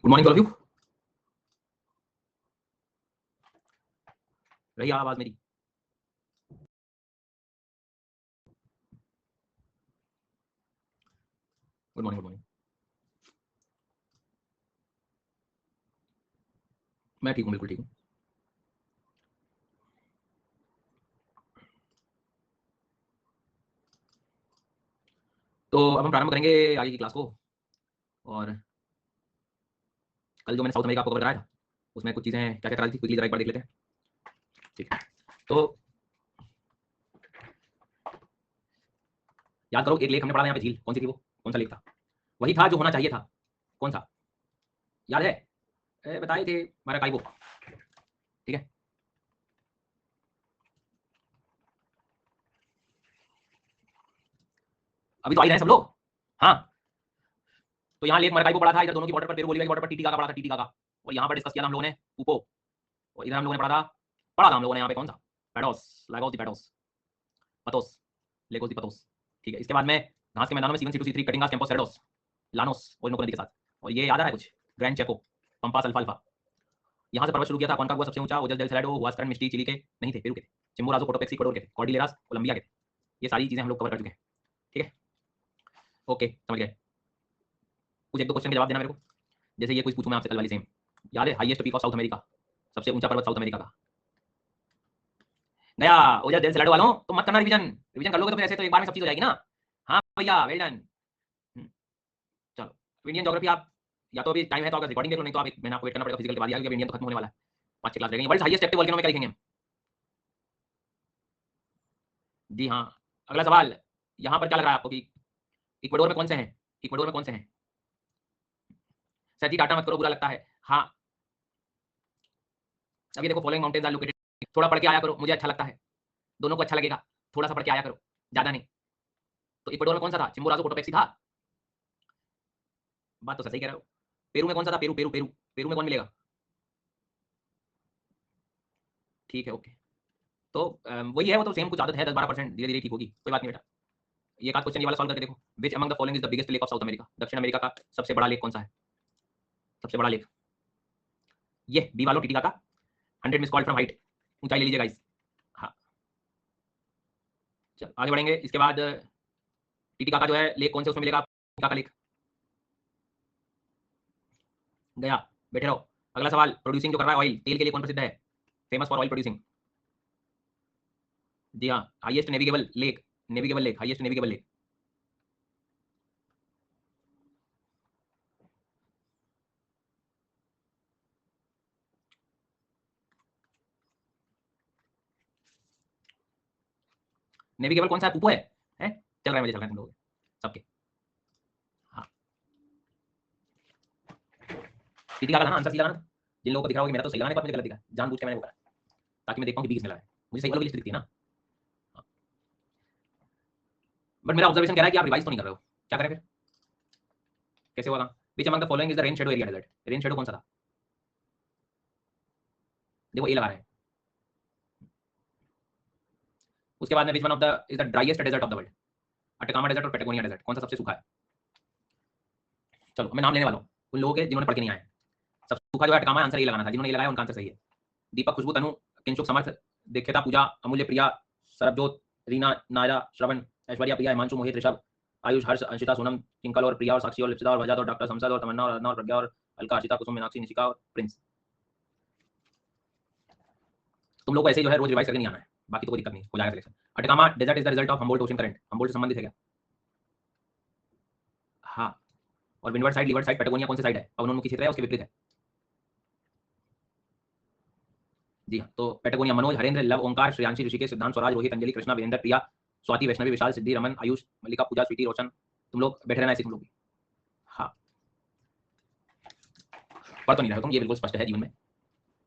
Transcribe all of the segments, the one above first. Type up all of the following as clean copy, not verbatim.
Good morning all of you. रही आवाज मेरी? Good morning, good morning. मैं ठीक हूँ, बिल्कुल ठीक हूँ। तो अब हम प्रारंभ करेंगे आगे की क्लास को। और कल जो मैंने साउथ अमेरिका आपको कवर कराया था उसमें कुछ चीज़ें क्या क्या करा दी थी, क्विकली जरा एक बार देख लेते हैं। ठीक है, तो याद करो, एक लेख हमने पढ़ा था यहाँ पे, झील कौन सी थी वो? कौन सा लेख था? वही था जो होना चाहिए था। कौन सा याद है? बताए थे माराकाइबो। ठीक है, अभी तो आ ही रहे हैं सब लोग। हाँ, तो यहाँ लेक माराकाइबो पढ़ा था, इधर दोनों की बॉर्डर पर पेरू बोलिविया की बॉर्डर पर टीटीकाका पढ़ा था, टीटीकाका। और यहाँ पर डिस्कस किया था हम लोगों ने पूपो। और इधर हम लोगों ने पढ़ा था हम लोगों ने यहाँ पे कौन सा? पैडोस, लागोस दी पैडोस, पतोस, लेगोस दी पतोस। ठीक है, इसके बाद में घास के मैदानों में C1 C2 C3 caatingas campos cerrados, llanos Orinoco नदी के साथ। और ये याद आ रहा है कुछ? ग्रैंड चेको, पंपास अल्फा अल्फा। यहाँ से पर्वत शुरू किया था। कौन का हुआ सबसे ऊंचा? ओजस डेल सैलाडो, हुआस्करन, मिस्टी, चिली के नहीं थे, पेरू के थे। चिम्बोराजो, कोटोपेक्सी, इक्वाडोर के थे। कॉर्डिलेरास, कोलंबिया के थे। ये सारी चीजें हम लोग कवर कर चुके हैं। ठीक है, ओके, समझ गए। कुछ एक दो क्वेश्चन के जवाब देना मेरे को। जैसे ये कुछ पूछूं मैं आपसे कल वाली सेम, याद है? Highest peak of South America, सबसे ऊंचा पर्वत साउथ अमेरिका का गया ओजस डेल सैलाडो वालों। तो मत करना रिवीजन, रिवीजन कर लोगे तो फिर ऐसे तो एक बार में सब चीज हो जाएगी ना। हाँ भैया, वेल डन। चलो, इंडियन ज्योग्राफी आप या तो अभी टाइम है तो आप रिकॉर्डिंग देख लो, नहीं तो आप एक महीना आपको वेट करना पड़ेगा फिजिकल के बाद, क्योंकि इंडियन तो खत्म होने वाला है। 5 क्लास रहेंगे। वर्ल्ड हाईएस्ट एक्टिव वोल्केनो में क्या लिखेंगे हम? जी हाँ, अगला सवाल यहाँ पर क्या लग रहा है आपको कि इक्वाडोर में कौन से हैं? इक्वाडोर में कौन से हैं? सर जी डाटा मत करो, बुरा लगता है। हाँ, अभी देखो, फॉलोइंग माउंटेन्स आर लोकेटेड। थोड़ा पढ़ के आया करो, मुझे अच्छा लगता है, दोनों को अच्छा लगेगा। थोड़ा सा पढ़ के आया करो, ज्यादा नहीं। तो इक्वाडोर में कौन सा था? चिम्बोराजो, कोटोपेक्सी था। बात तो सही कह रहे हो। पेरू में कौन सा था? Peru, Peru, Peru. पेरू में कौन मिलेगा? ठीक है, ओके। तो वही है, वो तो सेम कुछ आदत है, 10-12%, धीरे धीरे ठीक होगी, कोई बात नहीं बेटा। ये का क्वेश्चन ये वाला सॉल्व करके देखो। विच among the following is the biggest lake of South America? दक्षिण अमेरिका का सबसे बड़ा लेक कौन सा है? सबसे बड़ा लेक ये बी वालों, टीटीका का 100 मिस कॉल फ्रॉम हाइट। ऊंचाई ले लीजिएगा इस। हाँ, चल आगे बढ़ेंगे। इसके बाद टीटीका का जो है लेक कौन से उसमें मिलेगा? टीटीका का लेक गया, बैठे रहो। अगला सवाल, प्रोड्यूसिंग जो कर रहा है ऑयल, तेल के लिए कौन प्रसिद्ध है? Famous for oil producing. जी हाँ, highest navigable lake, navigable lake, highest navigable lake. Navigable कौन सा है? पुपो है? चल रहा है, मुझे चल रहा है तुम लोग सबके। हाँ, टीटीका का था ना आंसर, सीधा लगाना। जिन लोगों को दिख रहा होगा मेरा तो सही लगाने का, मुझे गलत दिखा, जानबूझ के मैंने वो करा ताकि मैं देख पाऊँ कि बी किसने लगाया। मुझे सही वालों की लिस्ट दिखती है ना। बट मेरा ऑब्जर्वेशन कह रहा है कि आप रिवाइज तो नहीं कर रहे हो। क्या करें फिर? कैसे होगा? Which among the following is the rain shadow area desert? Rain shadow कौन सा था? देखो ए लगा रहे हैं। उसके बाद में which one of the is the driest desert of the world? Atacama desert और पेटागोनिया डेजर्ट, कौन सा सबसे सूखा है? चलो मैं नाम लेने वाला हूँ उन लोगों के जिन्होंने पढ़ के नहीं आए। सबसे सूखा जो है अटकामा, आंसर ये लगाना था। जिन्होंने ये लगाया उनका आंसर सही है। दीपक, खुशबू, तनु, किंशुक, समर्थ, दीक्षिता, पूजा, अमूल्य, प्रिया, सरबजोत, रीना, नायरा, श्रवण, ऐश्वर्या, प्रिया, हिमांशु, मोहित, ऋषभ, आयुष, हर्ष, अंशिता, सोनम, टिंकल और प्रिया और साक्षी और लिप्सिता और भजत और डॉक्टर संसद और तमन्ना और अदना और प्रज्ञा और अलका, अर्चिता, कुसुम, मीनाक्षी, निशिका और प्रिंस। तुम लोग को ऐसे ही जो है रोज रिवाइज करके नहीं आना है, बाकी तो कोई दिक्कत नहीं, हो जाएगा selection. Atacama desert is the result of Humboldt ocean current, Humboldt से संबंधित है क्या? हाँ, और windward side, leeward side, Patagonia कौन सी साइड है? पवनोन्मुखी क्षेत्र है, उसके विपरीत है। जी हाँ, तो पेटागोनिया। मनोज, हरेंद्र, लव, ओंकार, श्रेयांशी, ऋषिकेश, सिद्धांत, स्वराज, रोहित, अंजलि, कृष्णा, वीरेंद्र, प्रिया, स्वाति, वैष्णवी, विशाल, सिद्धि, रमन, आयुष, मल्लिका, पूजा, स्वीटी, रोशन। तुम लोग बैठे रहना ऐसे तुम लोग भी। हाँ, पढ़ तो नहीं रहे तुम, ये बिल्कुल स्पष्ट है जीवन में।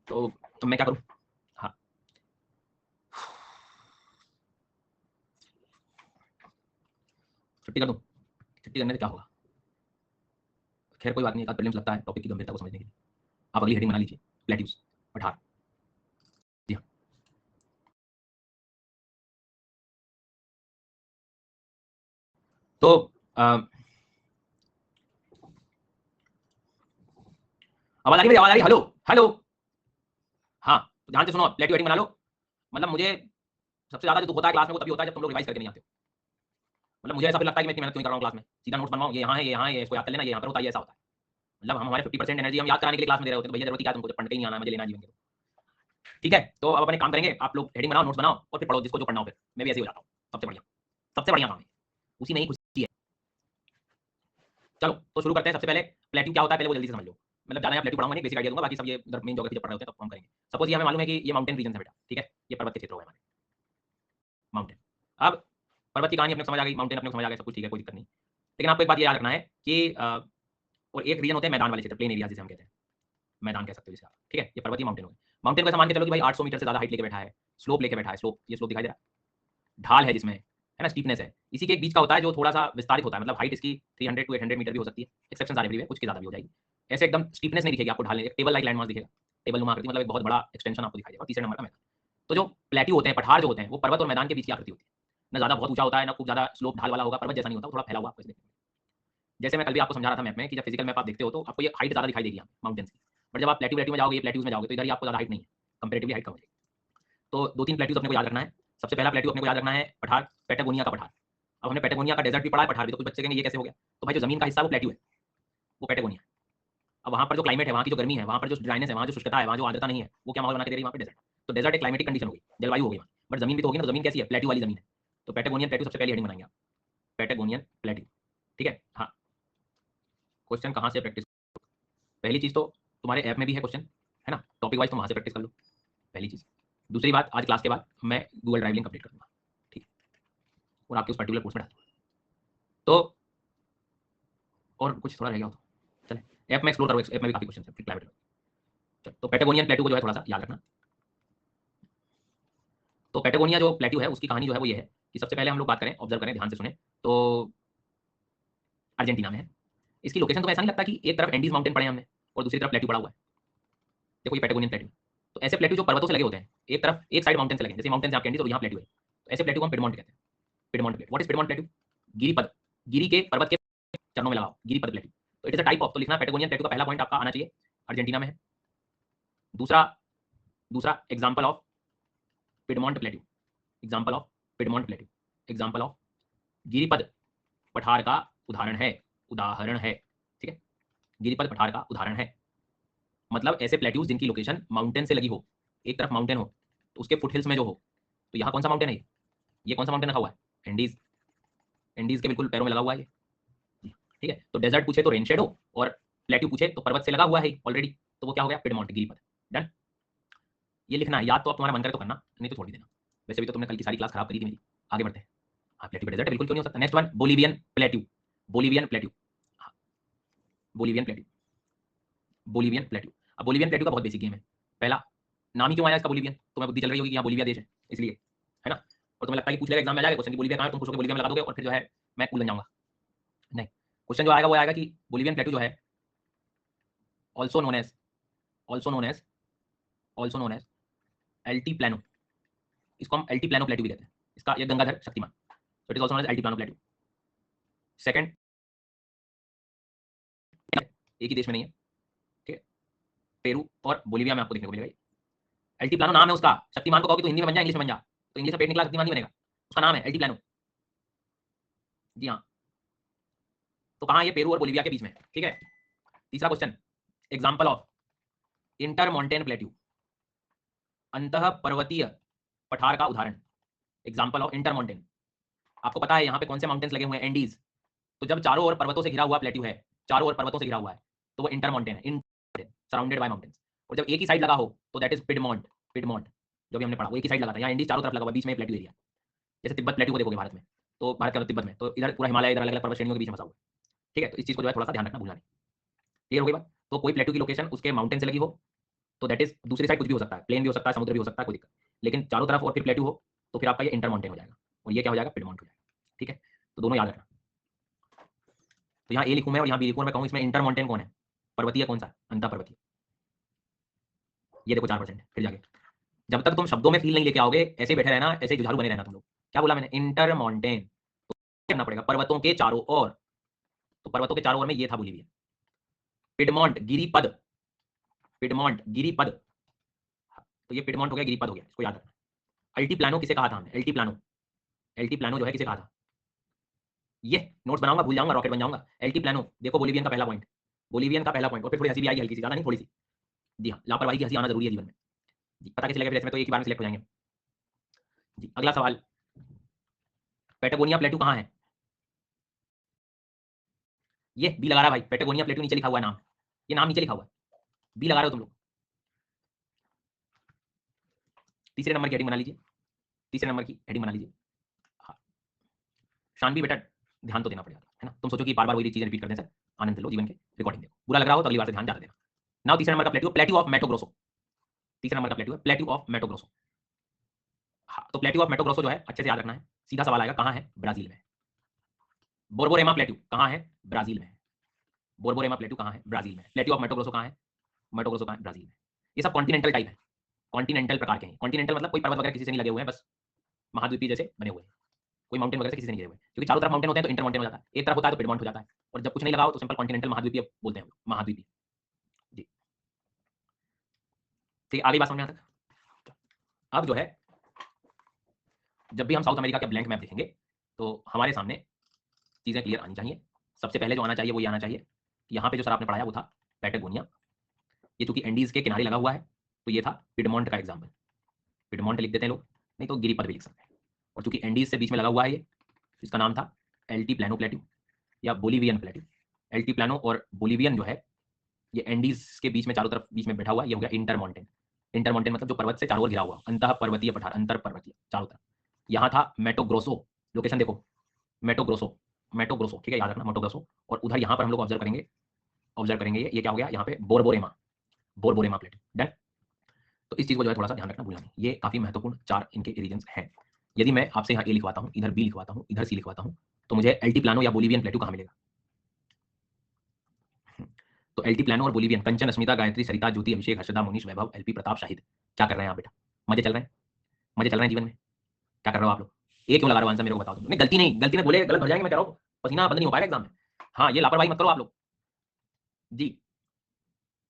तो मैं क्या करूँ? हाँ, छुट्टी कर दूँ? छुट्टी करने से क्या होगा? खैर कोई बात नहीं, एक आध प्रीलिम्स लगता है टॉपिक की गंभीरता को समझने के लिए। आप अगली हेडिंग बना लीजिए, प्लेट्यूज, पठार। जी हाँ, तो आवाज आ रही है? आवाज आ रही है? Hello hello. हाँ, तो ध्यान से सुनो, प्लेटिव हेडिंग बना लो। मतलब मुझे सबसे ज्यादा जो दुख होता है क्लास में वो तभी होता है जब तुम लोग रिवाइज करके नहीं आते हो। मतलब मुझे ऐसा फिर लगता है कि मैं इतनी मेहनत क्यों कर रहा हूँ क्लास में, सीधा नोट्स बनवाऊं, ये यहाँ है, ये यहाँ है, ये इसको याद कर लेना, ये यहाँ पर होता है, ये ऐसा होता है। मतलब हम हमारे 50% एनर्जी हम याद कराने के लिए क्लास में दे रहे होते हैं, तो भैया जरूरत क्या है तुमको, जब पढ़ के ही नहीं आना है, मुझे लेना जीवन के। ठीक है, तो अब अपने काम करेंगे, आप लोग हेडिंग बनाओ, नोट्स बनाओ और फिर पढ़ो जिसको जो पढ़ना हो। फिर मैं भी ऐसे ही हो जाता हूँ, सबसे बढ़िया काम है, उसी में ही खुशी है। चलो तो शुरू करते हैं। सबसे पहले प्लेटिव क्या होता है पहले वो जल्दी से समझ लो। मतलब ज्यादा यहाँ प्लेटिव पढ़ाऊंगा नहीं, बेसिक आइडिया दूंगा, बाकी सब ये मेन ज्योग्राफी जब पढ़ रहे होते हैं तब हम करेंगे। सपोज ये हमें मालूम है कि ये माउंटेन रीजन है बेटा, ठीक है, ये पर्वत के क्षेत्र है हमारे माउंटेन। अब पर्वत की कहानी अपने समझ आ गई, माउंटेन अपने समझ आ गया, सब कुछ ठीक है, कोई दिक्कत नहीं। लेकिन आपको एक बात याद रखना है कि और एक रीजन होते हैं मैदान वाले क्षेत्र, प्लेन एरिया जिसे हम कहते हैं, मैदान कह सकते हो जिसे आप, ठीक है। ये पर्वतीय माउंटेन हो गए। माउंटेन को ऐसा मान के चलो कि भाई 800 मीटर से ज्यादा हाइट लेके बैठा है, स्लोप लेके बैठा है, स्लोप, ये स्लोप दिखाई दे रहा है, ढाल है जिसमें, है ना, स्टीपनेस है, इसी के एक बीच का होता है जो थोड़ा सा विस्तारित होता है। मतलब हाइट इसकी 300 टू 800 मीटर भी हो सकती है, एक्सेप्शन सारे भी कुछ की ज्यादा भी हो जाएगी। ऐसे एकदम स्टीपनेस नहीं दिखेगी आपको, ढाल एक टेबल लाइक लैंडमार्क दिखेगा, टेबल नुमा आकृति, मतलब एक बहुत बड़ा एक्सटेंशन आपको दिखाई देगा। तीसरे नंबर का मैदान। तो जो प्लेट्यू होते हैं, पठार जो होते हैं, वो पर्वत और मैदान के बीच की आकृति होती है। ना ज्यादा बहुत ऊंचा होता है, ना खूब ज्यादा स्लोप ढाल वाला होगा, पर्वत जैसा नहीं होता, थोड़ा फैला हुआ आपको। जैसे मैं कल भी आपको समझा रहा था मैप में कि जब फिजिकल मैप आप देखते हो तो आपको ये हाइट ज्यादा दिखाई देगी माउंटेन्स की, बट जब आप प्लेट्यू में जाओगे, प्लेट्यूज में जाओगे तो इधर ही आपको ज्यादा हाइट नहीं है, कंपेरेटिवली हाइट कम है। तो 2-3 प्लेट्यूज अपने को याद रखना है। सबसे पहला प्लेट्यू अपने को याद रखना है पठार, पैटागोनिया का पठार। अब हमने पैटागोनिया का डेजर्ट भी पढ़ा है, पठार भी, तो कुछ बच्चे कहेंगे ये कैसे हो गया। तो भाई जो जमीन का हिस्सा वो प्लेट्यू है, वो पैटागोनिया। अब वहाँ पर जो क्लाइमेट है, वहाँ की जो गर्मी है, वहाँ पर जो ड्राइनेस है, वहाँ जो शुष्कता है, वहाँ जो आर्द्रता नहीं है, वो क्या माहौल बना के दे रही है वहाँ पे, डेजर्ट। तो डेजर्ट एक क्लाइमेटिक कंडीशन होगी, जलवायु होगी वहाँ, बट जमीन भी तो होगी ना, तो जमीन कैसी है, प्लेट्यू वाली जमीन है। तो पैटागोनियन प्लेट्यू सबसे पहले हेडिंग बनाएंगे आप, पैटागोनियन प्लेट्यू, ठीक है। हाँ, क्वेश्चन कहाँ से प्रैक्टिस, पहली चीज तो तुम्हारे ऐप में भी है क्वेश्चन, है ना, टॉपिक वाइज तुम वहाँ से प्रैक्टिस कर लो, पहली चीज। दूसरी बात, आज क्लास के बाद मैं गूगल ड्राइव लिंक अपडेट कर दूंगा, ठीक है, और आपके उस पर्टिकुलर कोर्स में डाल दूंगा। तो और कुछ थोड़ा रह गया हो तो चले ऐप में एक्सप्लोर करो, ऐप में भी काफी क्वेश्चन है क्लाइमेट में। तो पैटागोनियन प्लेट्यू को जो है थोड़ा सा याद रखना। तो पैटागोनिया जो प्लेट्यू है उसकी कहानी जो है वो ये है कि सबसे पहले हम लोग बात करें, ऑब्जर्व करें, ध्यान से सुने, तो अर्जेंटीना में है। इसकी लोकेशन तो ऐसा नहीं लगता कि एक तरफ एंडीज माउंटेन पड़े हमने और दूसरी तरफ प्लेट्यू पड़ा हुआ है। देखो ये पैटागोनियन प्लेट्यू, तो ऐसे प्लेट्यू जो पर्वतों से लगे होते हैं, एक तरफ एक साइड माउंटेन से लगे, जैसे माउंटेन से आप एंडीज और यहाँ प्लेट्यू है, तो ऐसे प्लेट्यू को हम पिडमॉन्ट कहते हैं। Piedmont plate, what is piedmont plateau, गिरिपद, गिरी के पर्वत के चरणों में लगाओ, गिरिपद प्लेट्यू। तो it is a type of, तो लिखना पैटागोनियन प्लेट्यू का पहला पॉइंट आपका आना चाहिए, अर्जेंटीना में है। दूसरा, दूसरा example of piedmont plateau, example of piedmont plateau, example of गिरिपद पठार का उदाहरण है, उदाहरण है, ठीक है, गिरिपद पठार का उदाहरण है। मतलब ऐसे प्लेट्यूज जिनकी लोकेशन माउंटेन से लगी हो, एक तरफ माउंटेन हो तो उसके फुटहिल्स में जो हो, तो यहाँ कौन सा माउंटेन है, ये कौन सा माउंटेन रखा हुआ है, एंडीज, एंडीज के बिल्कुल पैरों में लगा हुआ है ये, ठीक है। तो डेजर्ट पूछे तो रेन शेडो, और प्लेट्यू पूछे तो पर्वत से लगा हुआ है ऑलरेडी, तो वो क्या हो गया, पिडमॉन्ट, गिरिपद। डन, ये लिखना है, याद तो आप तुम्हारा मन करे तो करना, नहीं तो छोड़ भी देना। वैसे भी तो तुमने कल की सारी क्लास खराब करी थी मेरी। आगे बढ़ते हैं। हाँ, प्लेट्यू डेजर्ट बिल्कुल क्यों नहीं हो सकता। Next one, Bolivian plateau, Bolivian plateau, Bolivian plateau, Bolivian plateau. अब बोलिवियन प्लेट्यू का बहुत बेसिक गेम है। पहला, नाम ही क्यों आया इसका बोलिवियन, तुम्हें बुद्धि चल रही होगी कि यहाँ बोलिविया देश है इसलिए, है ना, और तुम्हें लगता है कि पूछ लेगा एग्जाम में आ जाएगा क्वेश्चन की बोलिविया कहाँ है, तुम पूछोगे बोलिविया में लगा दोगे और फिर जो है मैं कूल बन जाऊंगा। नहीं, क्वेश्चन जो आएगा वो आएगा कि बोलिवियन प्लेट्यू जो है also known as, also known as, also known as Altiplano, इसको हम एल्टीप्लानो प्लेट्यू भी कहते हैं, इसका ये Gangadhar Shaktimaan, so it is also known as Altiplano plateau. Second, एक ही देश में नहीं है, ठीक है, पेरू और बोलिविया में आपको देखने को मिलेगा। एल्टीप्लानो नाम है उसका, शक्तिमान को कहोगे तो हिंदी में बन जाए, इंग्लिश में बन जा, तो इंग्लिश में पेट निकला शक्तिमान नहीं बनेगा, उसका नाम है एल्टीप्लानो। जी हाँ, तो कहाँ, ये पेरू और बोलिविया के बीच में, ठीक है। तीसरा क्वेश्चन, एग्जांपल ऑफ इंटरमॉन्टेन प्लेट्यू, अंतः पर्वतीय पठार का उदाहरण, एग्जांपल ऑफ इंटरमॉन्टेन। आपको पता है यहाँ पे कौन से माउंटेन्स लगे हुए हैं, एंडीज। तो जब चारों ओर पर्वतों से घिरा हुआ प्लेट्यू है, चारों ओर पर्वतों से घिरा हुआ है, तो वो इंटरमॉन्टेन है, सराउंडेड बाय माउंटेन्स। और जब एक ही साइड लगा हो तो दैट इज पिडमॉन्ट, पिडमॉन्ट जो भी हमने पढ़ा वो एक ही साइड लगा था, यहाँ इंडीज चारों तरफ लगा हुआ, बीच में प्लेट्यू एरिया। जैसे तिब्बत प्लेट्यू को देखोगे भारत में, तो भारत के तिब्बत में, तो इधर पूरा हिमालय, इधर अलग अलग पर्वत श्रेणियों के बीच में फंसा हुआ है, ठीक है। तो इस चीज को जो है थोड़ा सा ध्यान रखना, भूलना नहीं। क्लियर हो गई बात। तो कोई प्लेट्यू की लोकेशन उसके माउंटेन से लगी हो तो दैट इज, दूसरी साइड कुछ भी हो सकता है, प्लेन भी हो सकता है, समुद्र भी हो सकता है, कोई दिक्कत, लेकिन चारों तरफ और फिर प्लेट्यू हो तो फिर आपका ये इंटरमॉन्टेन हो जाएगा, और ये क्या हो जाएगा, पिडमॉन्ट हो जाएगा, ठीक है। तो दोनों याद रखना। तो यहाँ ए लिखूं मैं और यहाँ बी लिखूं, मैं कहूँ इसमें इंटरमॉन्टेन कौन है, पर्वतीय कौन सा है, अंतः पर्वतीय। ये देखो 4% है, फिर जाके जब तक तुम शब्दों में फील नहीं लेके आओगे ऐसे बैठे रहना, ऐसे जुझारू बने रहना तुम लोग। क्या बोला मैंने, इंटरमॉन्टेन, तो करना पड़ेगा पर्वतों के चारों ओर, तो पर्वतों के चारों ओर में ये था बोलिविया। पिडमॉन्ट, गिरिपद, पिडमॉन्ट गिरिपद, तो ये पिडमॉन्ट हो गया, गिरिपद हो गया, इसको याद रखना। अल्टीप्लानो किसे कहा था हमने? अल्टीप्लानो जो है किसे कहा था? ये नोट्स बनाऊंगा, भूल जाऊंगा, रॉकेट बन जाऊंगा। अल्टीप्लानो देखो, बोलिवियन का पहला पॉइंट, बोलिवियन का पहला पॉइंट। और फिर थोड़ी हंसी भी आएगी, हल्की सी, ज्यादा नहीं, थोड़ी सी। जी हाँ, लापरवाही की हंसी आना जरूरी है जीवन में। जी, पता कैसे लगेगा फिर? इसमें तो एक ही बार में सिलेक्ट हो जाएंगे। जी, अगला सवाल, पेटागोनिया प्लेटू कहाँ है? ये बी लगा रहा है भाई, पेटागोनिया प्लेटू नीचे लिखा हुआ है नाम, ये नाम नीचे लिखा हुआ है, बी लगा रहे हो तुम लोग। तीसरे नंबर की हेडिंग बना लीजिए, तीसरे नंबर की हेडिंग बना लीजिए। हाँ, शानवी बेटा ध्यान तो देना पड़ेगा, है ना? तुम सोचो कि बार बार वही चीजें रिपीट करने से आनंद लो जीवन के, रिकॉर्डिंग देखो, बुरा लग रहा हो तो अगली बार से ध्यान ज्यादा देना। नाउ तीसरे नंबर का प्लेटू, प्लेटू ऑफ मैटो ग्रोसो, तीसरा नंबर का प्लेटू है प्लेटू ऑफ मैटो ग्रोसो। हाँ, तो प्लेटू ऑफ मैटो ग्रोसो जो है अच्छे से याद रखना है। सीधा सवाल आएगा, कहाँ है? ब्राजील में। बोरबोरेमा प्लेटू कहाँ है? ब्राजील में। बोरबोरेमा प्लेटू कहाँ है? ब्राजील में। प्लेटू ऑफ मैटो ग्रोसो कहाँ है? मैटो ग्रोसो कहाँ है? ब्राजील में। ये सब कॉन्टिनेंटल टाइप है, कॉन्टिनेंटल प्रकार के हैं। कॉन्टिनेंटल मतलब कोई पर्वत वगैरह किसी से नहीं लगे हुए हैं, बस महाद्वीपीय जैसे बने हुए हैं, कोई माउंटेन वगैरह से किसी से नहीं घिरे हुए, क्योंकि चारों तरफ माउंटेन होते हैं तो इंटर माउंटेन हो जाता है, एक तरफ होता है तो पिडमॉन्ट हो जाता है, और जब कुछ नहीं लगा हो तो सिंपल कॉन्टिनेंटल महाद्वीपीय बोलते हैं, महाद्वीपीय। जी ठीक है, आगे बात समझ में आता है। अब जो है, जब भी हम साउथ अमेरिका का ब्लैंक मैप देखेंगे तो हमारे सामने चीजें क्लियर आनी चाहिए। सबसे पहले जो आना चाहिए वो ये आना चाहिए कि यहाँ पे जो सर आपने पढ़ाया वो था पैटागोनिया, ये चूंकि एंडीज के किनारे लगा हुआ है तो ये था पिडमॉन्ट का एग्जाम्पल, पिडमॉन्ट लिख देते हैं लोग, नहीं तो गिरिपद भी लिख सकते हैं। और चूंकि एंडीज से बीच में लगा हुआ है ये, इसका नाम था एल्टीप्लानो प्लेटू या बोलिवियन प्लेटू। एल्टीप्लानो और बोलिवियन जो है ये एंडीज के बीच में, चारों तरफ बीच में बैठा हुआ, ये हो गया इंटर माउंटेन। इंटर माउंटेन मतलब जो पर्वत से चारों ओर घिरा हुआ, अंतः पर्वतीय पठार, अंतर पर्वतीय चारों तरफ। यहाँ था मेटो ग्रोसो, लोकेशन देखो, मेटो ग्रोसो, मेटो ग्रोसो, ठीक है, याद रखना, मेटो ग्रोसो। और उधर यहाँ पर हम लोग ऑब्जर्व करेंगे, ऑब्जर्व करेंगे ये क्या हो गया यहाँ पे? बोरबोरेमा, बोरबोरेमा प्लेट। डन। तो इस चीज को जो है थोड़ा सा ध्यान रखना, भूलना नहीं, ये काफी महत्वपूर्ण चार इनके रीजन्स हैं। यदि मैं आपसे यहाँ ए लिखवाता हूँ, इधर बी लिखवाता हूँ, इधर सी लिखवाता हूँ, तो मुझे एल्टीप्लानो या बोलिवियन प्लेटू कहाँ मिलेगा? तो एल्टीप्लानो और बोलिवियन, कंचन, अस्मिता, गायत्री, सरिता, ज्योति, अभिषेक, हर्षदा, मुनीश, वैभव, एलपी, प्रताप, शाहिद। क्या कर रहे हैं आप बेटा? मजे चल रहे हैं? मजे चल रहे हैं जीवन में? क्या कर रहे हो आप लोग? ये क्यों लगा रहे हो आंसर मेरे को बताओ तुम। नहीं, गलती नहीं, गलती में बोले गलत भर जाएंगे, मैं कह रहा हूँ पसीना बंद नहीं हो पाएगा एग्जाम में। हाँ, ये लापरवाही मत करो आप लोग जी।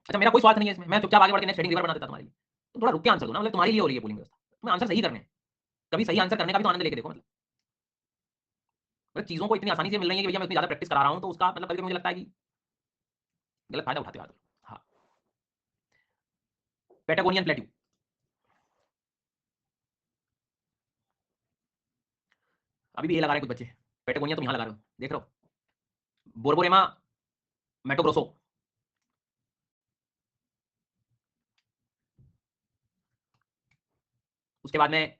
अच्छा, मेरा कोई स्वार्थ नहीं है इसमें, मैं चुपचाप आगे बढ़ के नेक्स्ट हेडिंग रिवर बना देता तुम्हारे लिए। तुम थोड़ा रुक के आंसर दो ना, मतलब तुम्हारे लिए हो रही है पोलिंग व्यवस्था, तुम्हें आंसर सही करने हैं। कभी सही आंसर करने का भी तो आनंद लेके देखो। मतलब चीजों को इतनी आसानी से मिल रही है कि भैया मैं इतनी ज्यादा प्रैक्टिस करा रहा हूँ, तो उसका मतलब कभी मुझे लगता है कि गलत फायदा उठाते हो आप। हाँ, पेटागोनियन प्लेट्यू, अभी भी ये लगा रहे हैं कुछ बच्चे, पेटागोनिया तुम यहाँ लगा रहे हो, देख रहे हो? बोरबोरेमा मेटोग्रोसो, उसके बाद में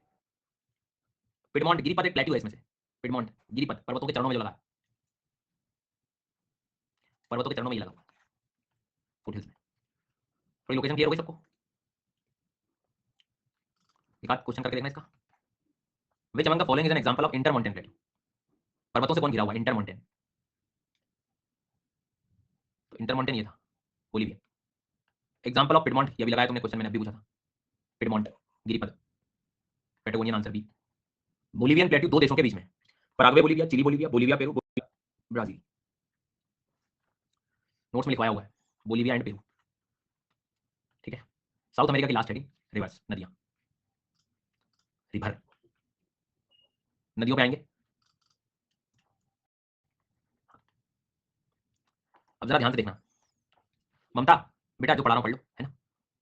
पिडमॉन्ट गिरिपद एक प्लेट्यू है इसमें से, पिडमॉन्ट गिरिपद पर्वतों के चरणों में जो लगा है, पर्वतों के चरणों में ये लगा हुआ है, फुटहिल्स में। थोड़ी लोकेशन क्लियर हो गई सबको? एक आध क्वेश्चन करके देखना इसका। विच among the following is an example of inter mountain plateau? पर्वतों से कौन घिरा हुआ है? इंटर माउंटेन, तो इंटर माउंटेन ये था, बोलिविया। एग्जांपल ऑफ पिडमॉन्ट, ये भी लगाया तुमने क्वेश्चन, मैंने अभी पूछा था, पिडमॉन्ट गिरिपद, Patagonian answer B. Bolivian plateau दो देशों के बीच में, Paraguay Bolivia, Chile Bolivia, Bolivia Peru, Bolivia Brazil. Notes में लिखवाया हुआ है, बोलिविया एंड पेरू, ठीक है। साउथ अमेरिका की लास्ट हेडिंग, रिवर्स, नदियां, रिवर, नदियों पे आएंगे। अब जरा ध्यान से देखना, ममता बेटा जो पढ़ा रहा हूं पढ़ लो, है ना?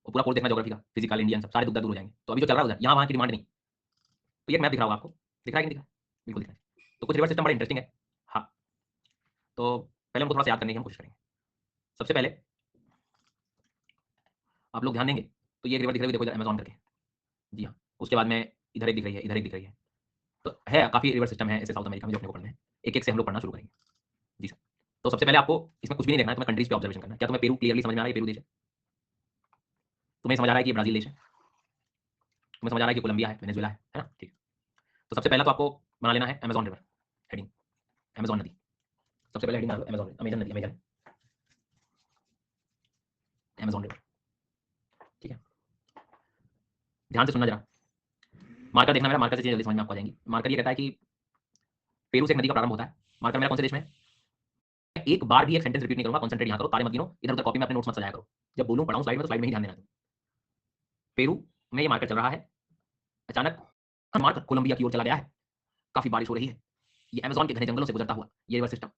और पूरा कोर्स देखना, ज्योग्राफी का, फिजिकल, इंडियन, सब सारे दुविधा दूर हो जाएंगे। तो अभी जो चल रहा है उधर, यहाँ वहाँ की डिमांड नहीं। तो ये मैप दिख रहा होगा आपको, दिख रहा है कि नहीं दिख रहा है? बिल्कुल दिख रहा है। तो कुछ रिवर सिस्टम बड़ा इंटरेस्टिंग है। हाँ, तो पहले हमको थोड़ा सा याद करने की हम कोशिश करेंगे। सबसे पहले आप लोग ध्यान देंगे तो ये रिवर दिख रही है, देखो इधर अमेजॉन करके। जी हाँ, उसके बाद में इधर एक दिख रही है, इधर एक दिख रही है। तो है काफी रिवर सिस्टम है ऐसे साउथ अमेरिका में जो अपने को पढ़ना है, एक एक से हम लोग पढ़ना शुरू करेंगे। जी सर। तो सबसे पहले आपको इसमें कुछ भी नहीं देखना है, तुम्हें कंट्रीज पे ऑब्जर्वेशन करना है। क्या तुम्हें पेरू क्लियरली समझ में आ रहा है? पेरू देश है? तुम्हें समझ आ रहा है कि ब्राजील देश है? तुम्हें समझ आ रहा है कि कोलंबिया है, वेनेजुएला है ना? ठीक। तो सबसे पहला तो आपको बना लेना है अमेजॉन रिवर हेडिंग, अमेजॉन नदी। सबसे पहले हेडिंग अमेजॉन, अमेजन नदी, अमेजन, अमेजॉन रिवर, ठीक है। ध्यान से सुनना जरा, मार्कर देखना मेरा, मार्कर से चीजें जल्दी समझ में आपको आ जाएंगी। मार्कर ये कहता है कि पेरू से एक नदी का प्रारंभ होता है। मार्कर मेरा कौन से देश में? एक बार भी एक सेंटेंस रिपीट नहीं करूंगा, कंसंट्रेट यहाँ करो, तारे मत गिनो, इधर उधर कॉपी में अपने नोट्स मत सजाया करो। जब बोलूं पढ़ाऊं स्लाइड में तो स्लाइड में ही ध्यान देना। पेरू में ये मार्कर चल रहा है, अचानक मार्कर कोलंबिया की ओर चला गया है, काफी बारिश हो रही है, ये अमेज़न के घने जंगलों से गुजरता हुआ ये रिवर सिस्टम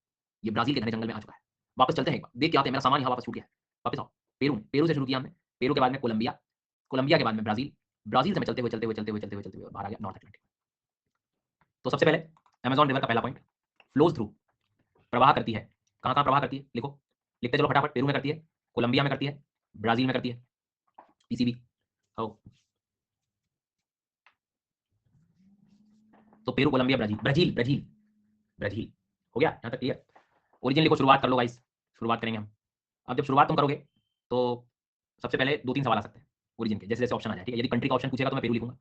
ये ब्राजील के घने जंगल में आ चुका है। वापस चलते हैं, एक बार देख के आते हैं, मेरा सामान यहाँ वापस छूट गया है। वापस आओ, पेरू से शुरू किया हमने, पेरू के बाद में कोलंबिया, कोलंबिया के बाद में ब्राजील, ब्राजील से मैं चलते हुए बाहर आ गया नॉर्थ अटलांटिक। तो सबसे पहले अमेज़न रिवर का पहला पॉइंट, फ्लोज थ्रू, प्रवाह करती है। कहाँ कहाँ प्रवाह करती है लिखो, लिखते चलो फटाफट। पेरू में करती है, कोलंबिया में करती है, ब्राजील में करती है, पीसीबी। तो Peru, Colombia, Brazil, Brazil Brazil Brazil हो गया यहाँ तक क्लियर। ओरिजिन लिखो, शुरुआत कर लो गाइस, शुरुआत करेंगे हम। अब जब शुरुआत तुम करोगे तो सबसे पहले 2-3 सवाल आ सकते हैं ओरिजिन के, जैसे जैसे ऑप्शन आ जाए, ठीक है। यदि कंट्री का ऑप्शन पूछेगा तो मैं पेरू लिखूंगा,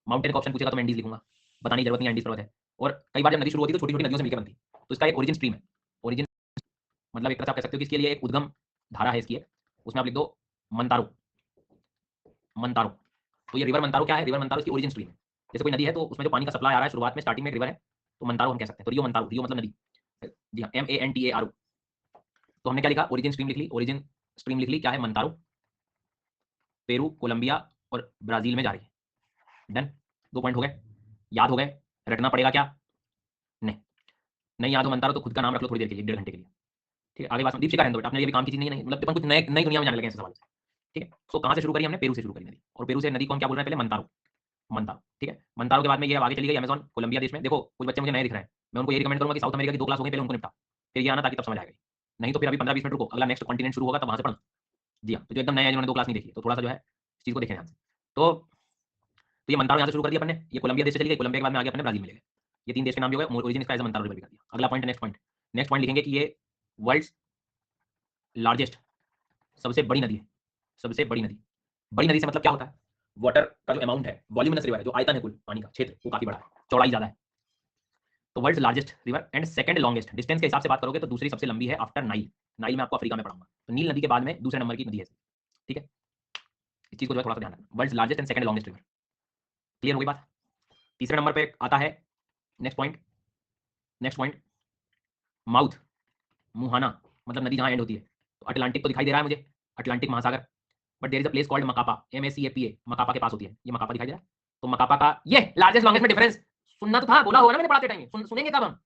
माउंटेन का ऑप्शन पूछेगा तो मैं एंडीज लिखूंगा, बताने की जरूरत नहीं, एंडीज पर्वत है। और कई बार जब नदी शुरू होती है तो छोटी छोटी नदियों से मिलकर बनती है, तो इसका एक ओरिजिन स्ट्रीम है। ओरिजिन मतलब एक तरह से आप कह सकते हो कि इसके लिए एक उद्गम धारा है इसकी, उसमें आप लिख दो मंतारो, मंतारो। तो ये रिवर मंतारो क्या है, रिवर मंतारो इसकी ओरिजिन स्ट्रीम है। जैसे कोई नदी है तो उसमें जो पानी का सप्लाई आ रहा है शुरुआत में स्टार्टिंग में एक रिवर है, तो मंतारो हम कह सकते हैं। तो रियो मंतारो, रियो मतलब नदी, जी हाँ, MANTARO। तो हमने क्या लिखा, ओरिजिन स्ट्रीम लिख ली, ओरिजिन स्ट्रीम लिख ली, क्या है, मंतारो, पेरू, कोलंबिया और ब्राजील में जा रही है। डन, 2 पॉइंट हो गए, याद हो गए। रटना पड़ेगा क्या, नहीं, नहीं याद हो मंतारो तो खुद का नाम रख लो थोड़ी देर के लिए, 1.5 घंटे के लिए, ठीक है। आगे बात दीपशिका रहने दो बेटा, आपने ये भी काम की चीज नहीं है, मतलब अपन कुछ नई दुनिया में जाने लगे ऐसे सवाल से, ठीक है। सो कहाँ से शुरू करी हमने, पेरू से शुरू करी नदी, और पेरू से नदी को हम क्या बोल रहे हैं पहले, मंतारो, मंतारो, ठीक है। मंतारो के बाद में ये आगे चली गई अमेज़न, कोलंबिया देश में। देखो कुछ बच्चे मुझे नए दिख रहे हैं, मैं उनको ये रिकमेंड करूंगा कि साउथ अमेरिका की 2 क्लास हो गई, पहले उनको निपटा, फिर ये आना, ताकि तब समझ आएगा। नहीं तो फिर अभी 15-20 मिनट रुको, अगला नेक्स्ट कॉन्टिनेंट शुरू होगा तब वहां से पढ़ना। जी हाँ, तो जो एकदम नए हैं जिन्होंने 2 क्लास नहीं देखी, तो थोड़ा सा जो है इस चीज को देखें ध्यान से। तो ये मंतारो यहाँ से शुरू कर दिया अपन ने, ये कोलंबिया देश से चली गई, कोलंबिया के बाद में आगे अपने ब्राजील में ले गए। ये 3 देश के नाम भी हो गए, ओरिजिन इसका एज मंतारो रिवर भी कर दिया। अगला पॉइंट, नेक्स्ट पॉइंट लिखेंगे कि ये वर्ल्ड्स लार्जेस्ट, सबसे बड़ी नदी है, सबसे बड़ी नदी। बड़ी नदी से मतलब क्या होता है, वाटर का जो अमाउंट है, वॉल्यूमिनस रिवर है, जो आयतन है कुल पानी का क्षेत्र, वो काफी बड़ा है, चौड़ाई ज्यादा है। तो world's largest river and second longest, distance के हिसाब से बात करोगे तो दूसरी सबसे लंबी है आफ्टर नाइल। नाइल में आपको अफ्रीका में पढ़ाऊंगा, तो नील नदी के बाद में दूसरे नंबर की नदी है, ठीक है। इस चीज को जो है थोड़ा सा ध्यान रखना, world's largest and second longest river, clear हो गई बात। तीसरे नंबर पे आता है नेक्स्ट पॉइंट माउथ, मुहाना, मतलब नदी जहां एंड होती है। तो अटलांटिक तो दिखाई दे रहा है मुझे, अटलांटिक महासागर, but there is a place called Macapa, MACAPA, Macapa के पास होती है, ये मकापा दिखाई दे रहा है। तो मकापा का ये लार्जेस्ट लॉन्गेस्ट में डिफरेंस सुनना तो था, बोला होगा ना मैंने पढ़ाते टाइम, सुनेंगे कब हम,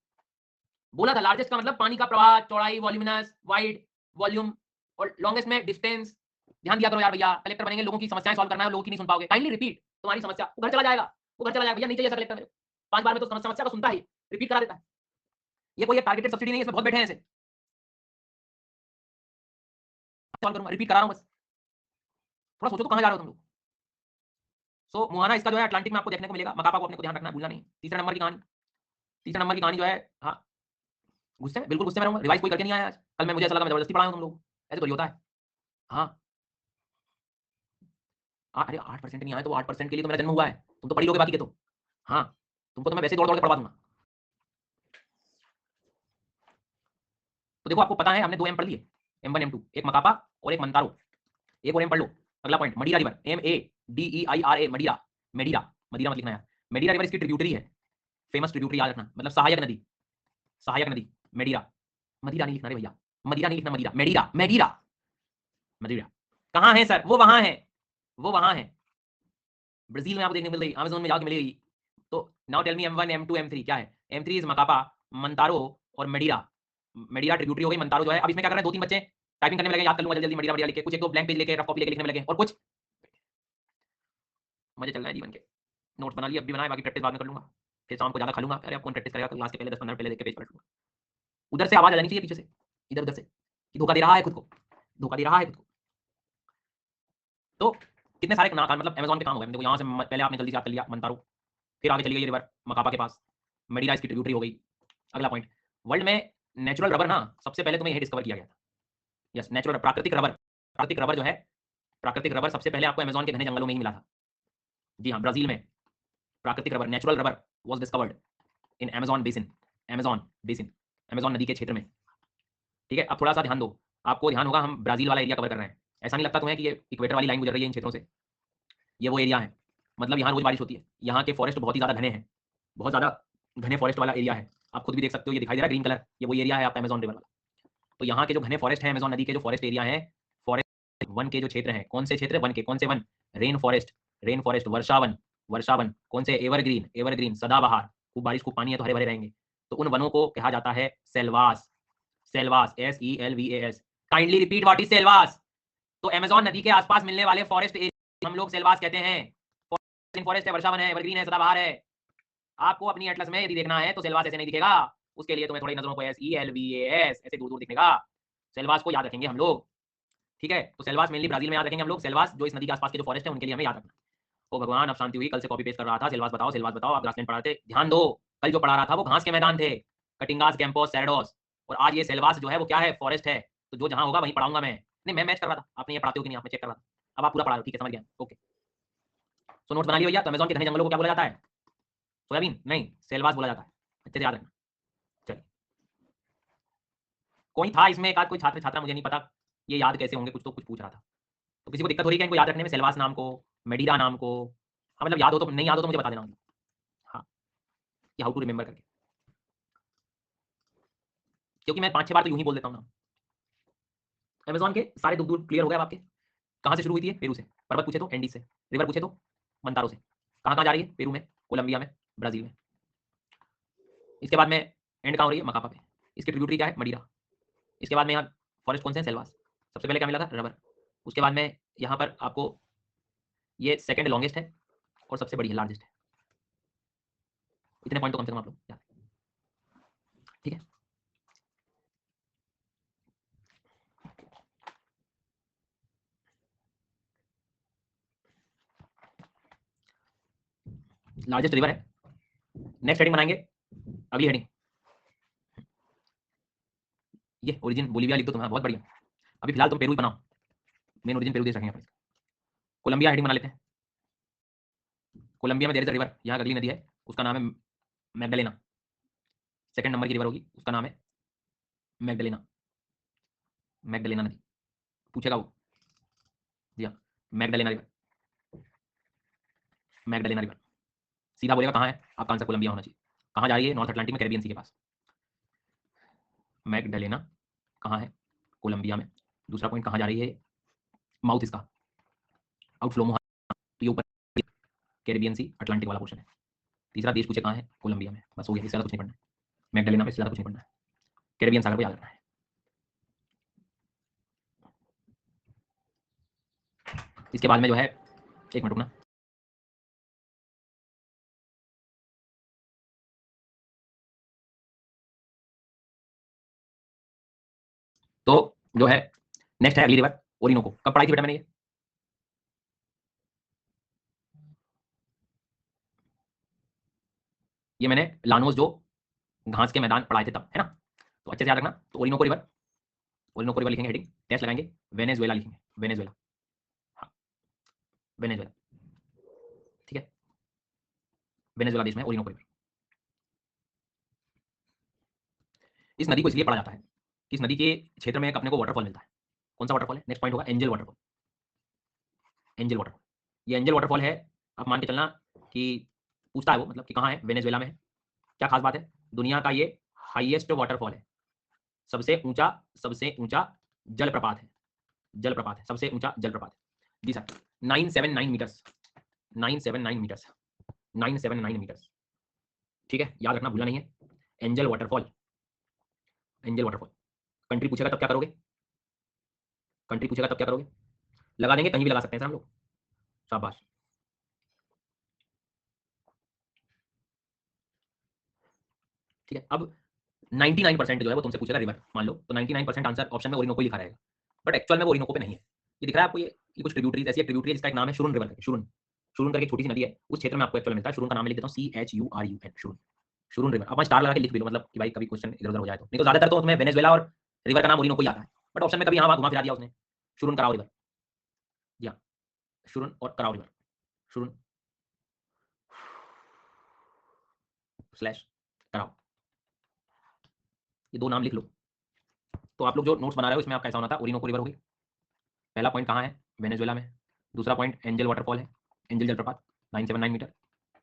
बोला था लार्जेस्ट का मतलब पानी का प्रवाह, चौड़ाई, वॉल्यूमिनस, वाइड, वॉल्यूम, और लॉन्गेस्ट में डिस्टेंस। ध्यान दिया करो यार भैया, कलेक्टर बनेंगे, लोगों की समस्याएं सॉल्व करना है, लोगों की नहीं सुन पाओगे, काइंडली रिपीट, तुम्हारी समस्या, वो घर चला जाएगा, वो घर चला जाएगा भैया, नहीं चाहिए ऐसा कलेक्टर मेरे, 5 बार में तो समस्या को सुनता ही, रिपीट करा देता है। ये कोई टारगेटेड सब्सिडी नहीं है, इसमें बहुत बैठे हैं ऐसे, सॉल्व करूंगा, रिपीट करा रहा हूं बस, थोड़ा सोचो तो कहां जा रहे हो तुम लोग। सो मुहाना इसका जो है अटलांटिक में आपको देखने को मिलेगा, मकापा को अपने को ध्यान रखना, भूलना नहीं। तीसरे नंबर की कहानी, तीसरे नंबर की कहानी जो है, हाँ गुस्से में, बिल्कुल गुस्से में रहूंगा, रिवाइज कोई करके नहीं आया आज, कल मैं मुझे ऐसा लगा मैं जबरदस्ती पढ़ाया तुम लोग, ऐसे तो होता है। हाँ अरे 8% नहीं आए तो 8% के लिए तो मेरा जन्म हुआ है, तुम तो पढ़ी लोगे बाकी के तो। हाँ तुमको तो मैं वैसे दौड़ दौड़ के पढ़वा दूंगा। तो देखो आपको पता है हमने 2 M पढ़ लिए, M1 M2, एक मकापा और एक मंतारो, एक और M पढ़ लो। अगला पॉइंट मडीरा रिवर, MADEIRA, मडीरा, मेडीरा, मदीरा मत लिखना यार, मेडीरा रिवर इसकी ट्रिब्यूटरी है, फेमस ट्रिब्यूटरी याद रखना, मतलब सहायक नदी, सहायक नदी, मेडीरा, मदीरा नहीं लिखना रे भैया, मदीरा नहीं लिखना, मदीरा, मेडीरा, मेडीरा, मदीरा। कहाँ है सर, वो वहां है, वो वहां है, ब्राजील में आपको देखने को मिल रही, अमेज़न में जाके मिलेगी। तो now tell me M1 M2 M3 क्या है, M3 इज मकापा, मंतारो और मेडीरा। मेडीरा ट्रिब्यूटरी हो गई, मंतारो जो है। अब इसमें क्या कर रहे हैं, 2-3 बच्चे टाइपिंग करने में लगे, याद कर लूंगा जल्दी जल्दी, मेडीरा मेडीरा लिख के, कुछ एक दो ब्लैंक पेज लेके, रफ कॉपी लेके लिखने में लगे, और कुछ मजे चल रहा है जीवन के, नोट्स बना लिए, अब भी बनाए, बाकी प्रैक्टिस बाद में कर लूंगा, फिर शाम को ज्यादा खा लूंगा। अरे अब कौन प्रैक्टिस करेगा, क्लास के पहले 10-15 पहले देख के पेज पलट लूंगा। उधर से आवाज आ जानी चाहिए पीछे से, इधर उधर से, कि धोखा दे रहा है खुद को, धोखा दे रहा है खुद को। तो कितने सारे ना मतलब अमेज़न के काम हो गए, देखो यहाँ से पहले आपने जल्दी से याद कर लिया मंतारो, फिर आगे चली गई रिवर मकापा के पास, मेडीरा इसकी ट्रिब्यूटरी हो गई। अगला पॉइंट, वर्ल्ड में नेचुरल रबर ना सबसे पहले तुम्हें यही डिस्कवर किया गया था, यस नेचुरल, प्राकृतिक रबर, प्राकृतिक रबर जो है, प्राकृतिक रबर सबसे पहले आपको अमेज़न के घने जंगलों में ही मिला था। जी हाँ, ब्राजील में प्राकृतिक rubber, natural rubber was discovered in Amazon basin, Amazon basin, Amazon नदी के क्षेत्र में, ठीक है। अब थोड़ा सा ध्यान दो, आपको ध्यान होगा हम ब्राजील वाला एरिया कवर कर रहे हैं, ऐसा नहीं लगता तुम्हें कि ये इक्वेटर वाली लाइन गुजर रही है इन क्षेत्रों से, ये वो एरिया है, मतलब यहाँ रोज बारिश होती है, यहाँ के फॉरेस्ट बहुत ही ज्यादा घने हैं, बहुत ज्यादा घने फॉरेस्ट वाला एरिया है, आप खुद भी देख सकते हो, ये दिखाई दे रहा है ग्रीन कलर, ये वो एरिया है आपका अमेज़न रिवर वाला। तो यहाँ के जो घने फॉरेस्ट है, अमेज़न नदी के जो फॉरेस्ट एरिया है, फॉरेस्ट वन के जो क्षेत्र हैं, कौन से क्षेत्र? वन के। कौन से one? Rain forest, rain forest, वर्षावन, वर्षावन। कौन से? एवरग्रीन, एवरग्रीन, सदाबहार, खूब बारिश खूब पानी है तो हरे भरे रहेंगे। तो उन वनों को कहा जाता है Selvas, Selvas, SELVAS। Kindly repeat what is Selvas. तो अमेज़न नदी के आसपास मिलने वाले फॉरेस्ट एरिया हम लोग सेल्वास कहते हैं। फॉरेस्ट है, वर्षावन है, एवरग्रीन है, सदाबहार है। आपको अपनी एटलस में यदि देखना है तो सेल्वास ऐसे नहीं दिखेगा, उसके लिए तुम्हें थोड़ी नजरों को SELVAS ऐसे दूर दूर दिखेगा। सेल्वास को याद रखेंगे हम लोग, ठीक है। तो सेल्वास मेनली ब्राजील में याद रखेंगे हम लोग। सेल्वास जो इस नदी के आसपास के जो फॉरेस्ट है उनके लिए हमें याद रखना। ओ भगवान, अब शांति हुई। कल से कॉपी पेस्ट कर रहा था, सेल्वास बताओ, सेल्वास बताओ। आप ग्रासलैंड पढ़ाते, ध्यान दो। कल जो पढ़ा रहा था वो घास के मैदान थे, कटिंगास, कैंपोस, सैरडोस। और आज ये सेल्वास जो है वो क्या है? फॉरेस्ट है। तो जो जहां होगा वहीं पढ़ाऊंगा मैं। नहीं, मैं मैच कर रहा था, आपने ये पढ़ाते हो कि नहीं? आप, मैं चेक कर रहा था। अब आप पूरा पढ़ा रहे हो, ठीक है, समझ गया, ओके। सो नोट्स बना लिया भैया। तो अमेज़न के घने जंगलों को क्या बोला जाता है? सोयाबीन नहीं, सेल्वास बोला जाता है। अच्छे से याद रखना। चलिए, कोई था इसमें एक आध कोई छात्र छात्रा, मुझे नहीं पता ये याद कैसे होंगे, कुछ तो कुछ पूछ रहा था। तो किसी को दिक्कत हो रही है क्या इनको याद रखने में? सेल्वास नाम को, मेडिरा नाम को? हाँ, मतलब याद हो तो, नहीं याद हो तो मुझे बता देना। हाँ, कि हाउ टू रिमेंबर करके, क्योंकि मैं 5-6 बार तो यूं ही बोल देता हूँ ना। अमेज़न के सारे दुख दूर क्लियर हो गए अब आपके। कहाँ से शुरू हुई थी? पेरू से। पर्वत पूछे तो एंडीज से, रिवर पूछे तो मंतारो से। कहाँ कहाँ जा रही है? पेरू में, कोलंबिया में, ब्राजील में। इसके बाद में एंड कहाँ हो रही है? मकापा पे। इसकी ट्रिब्यूटरी क्या है? मडीरा। इसके बाद में यहाँ फॉरेस्ट कौन से हैं? सेल्वास। सबसे पहले क्या मिला था? रबर। उसके बाद में यहाँ पर आपको ये सेकंड लॉन्गेस्ट है और सबसे बड़ी है, लार्जेस्ट है। इतने पॉइंट तो कम से कम आप लोग याद, ठीक है। लार्जेस्ट रिवर है। नेक्स्ट हेडिंग बनाएंगे, अगली हेडिंग ये ओरिजिन बोलिविया लिख दो तुम्हारा, बहुत बढ़िया। अभी फिलहाल तुम पेरू ही बनाओ, मेन ओरिजिन पेरू देख रखेंगे अपन। कोलंबिया हेडिंग बना लेते हैं। कोलंबिया में देयर इज अ रिवर, यहाँ अगली नदी है, उसका नाम है मैगडलेना। सेकंड नंबर की रिवर होगी, उसका नाम है मैगडलेना, मैगडलेना नदी। पूछेगा वो, जी हाँ, मैगडलेना रिवर, मैगडलेना रिवर। सीधा बोलेगा कहाँ है, आपका आंसर कोलंबिया होना चाहिए। कहाँ जा रही है? नॉर्थ अटलांटिक में, कैरिबियन सी के पास। मैगडलेना कहाँ है? कोलंबिया में। दूसरा पॉइंट, कहाँ जा रही है? माउथ इसका, आउटफ्लो मोहा, तो ये ऊपर कैरिबियन सी, अटलांटिक वाला पोर्शन है। तीसरा देश पूछे कहाँ है? कोलंबिया में। बस हो गया, इससे ज़्यादा कुछ नहीं पढ़ना है। मैगडलेना में इससे ज़्यादा कुछ नहीं पढ़ना है। कैरिबियन सागर को याद रखना है। इसके बाद में जो है, एक मिनट रुकना। तो जो है नेक्स्ट है अगली रिवर ओरिनोको। कब पढ़ाई थी बेटा मैंने ये मैंने लानोस जो घास के मैदान पढ़ाए थे तब, है ना। तो अच्छे से याद रखना। तो ओरिनोको रिवर, ओरिनोको रिवर लिखेंगे, हेडिंग टेस्ट लगाएंगे, वेनेजुएला लिखेंगे, वेनेजुएला। हाँ, वेनेजुएला, ठीक है। वेनेजुएला देश में ओरिनोको रिवर। इस नदी को इसलिए पढ़ा जाता है कि इस नदी के क्षेत्र में एक अपने को वाटरफॉल मिलता है। कौन सा वाटरफॉल है? नेक्स्ट पॉइंट होगा एंजल वाटरफॉल। एंजल वाटरफॉल, ये एंजल वाटरफॉल है। आप मान के चलना कि पूछता है वो, मतलब कि कहाँ है? वेनेजुएला में है। क्या खास बात है? दुनिया का ये हाईएस्ट वाटरफॉल है, सबसे ऊंचा जलप्रपात है, जलप्रपात है, सबसे ऊंचा जलप्रपात है जी सर। 979 मीटर्स, 979 मीटर्स, 979 मीटर्स, ठीक है, याद रखना, भूलना नहीं है। Angel waterfall, angel waterfall. Country पूछेगा तब क्या करोगे? कंट्री पूछेगा तब क्या करोगे? लगा देंगे, कहीं भी लगा सकते हैं सर हम लोग। शाबाश। ठीक है, अब 99% जो है वो तुमसे पूछेगा रिवर, मान लो, तो 99% आंसर ऑप्शन में ओरिनोको लिखा रहेगा, बट एक्चुअल में वो ओरिनोको पे नहीं है। ये दिख रहा है आपको? ये कुछ ट्रिब्यूटरीज, ऐसी एक ट्रिब्यूटरी है जिसका एक नाम है शुरुन रिवर करके, शुरुन, शुरुन करके छोटी सी नदी है, उस क्षेत्र में आपको एक्चुअल मिलता है। शुरुन का नाम लिख देता हूँ, CHURUN, शुरुन, शुरुन रिवर। अब स्टार लगा के लिख भी लो, मतलब कि भाई कभी क्वेश्चन इधर उधर हो जाए तो। नहीं तो ज्यादातर तो तुम्हें वेनेजुएला और रिवर का नाम ओरिनोको ही आता है, बट ऑप्शन में कभी यहाँ घुमा फिरा दिया उसने। शुरुन कराओ रिवर, जी हाँ, शुरुन और कराओ रिवर, शुरुन स्लैश कराओ, ये दो नाम लिख लो। तो आप लोग जो नोट्स बना रहे हो इसमें आपका ऐसा होना था, ओरिनोको रिवर होगी। पहला पॉइंट कहाँ है? वेनेजुएला में। दूसरा पॉइंट एंजल वाटरफॉल है, एंजल जलप्रपात, 979 मीटर।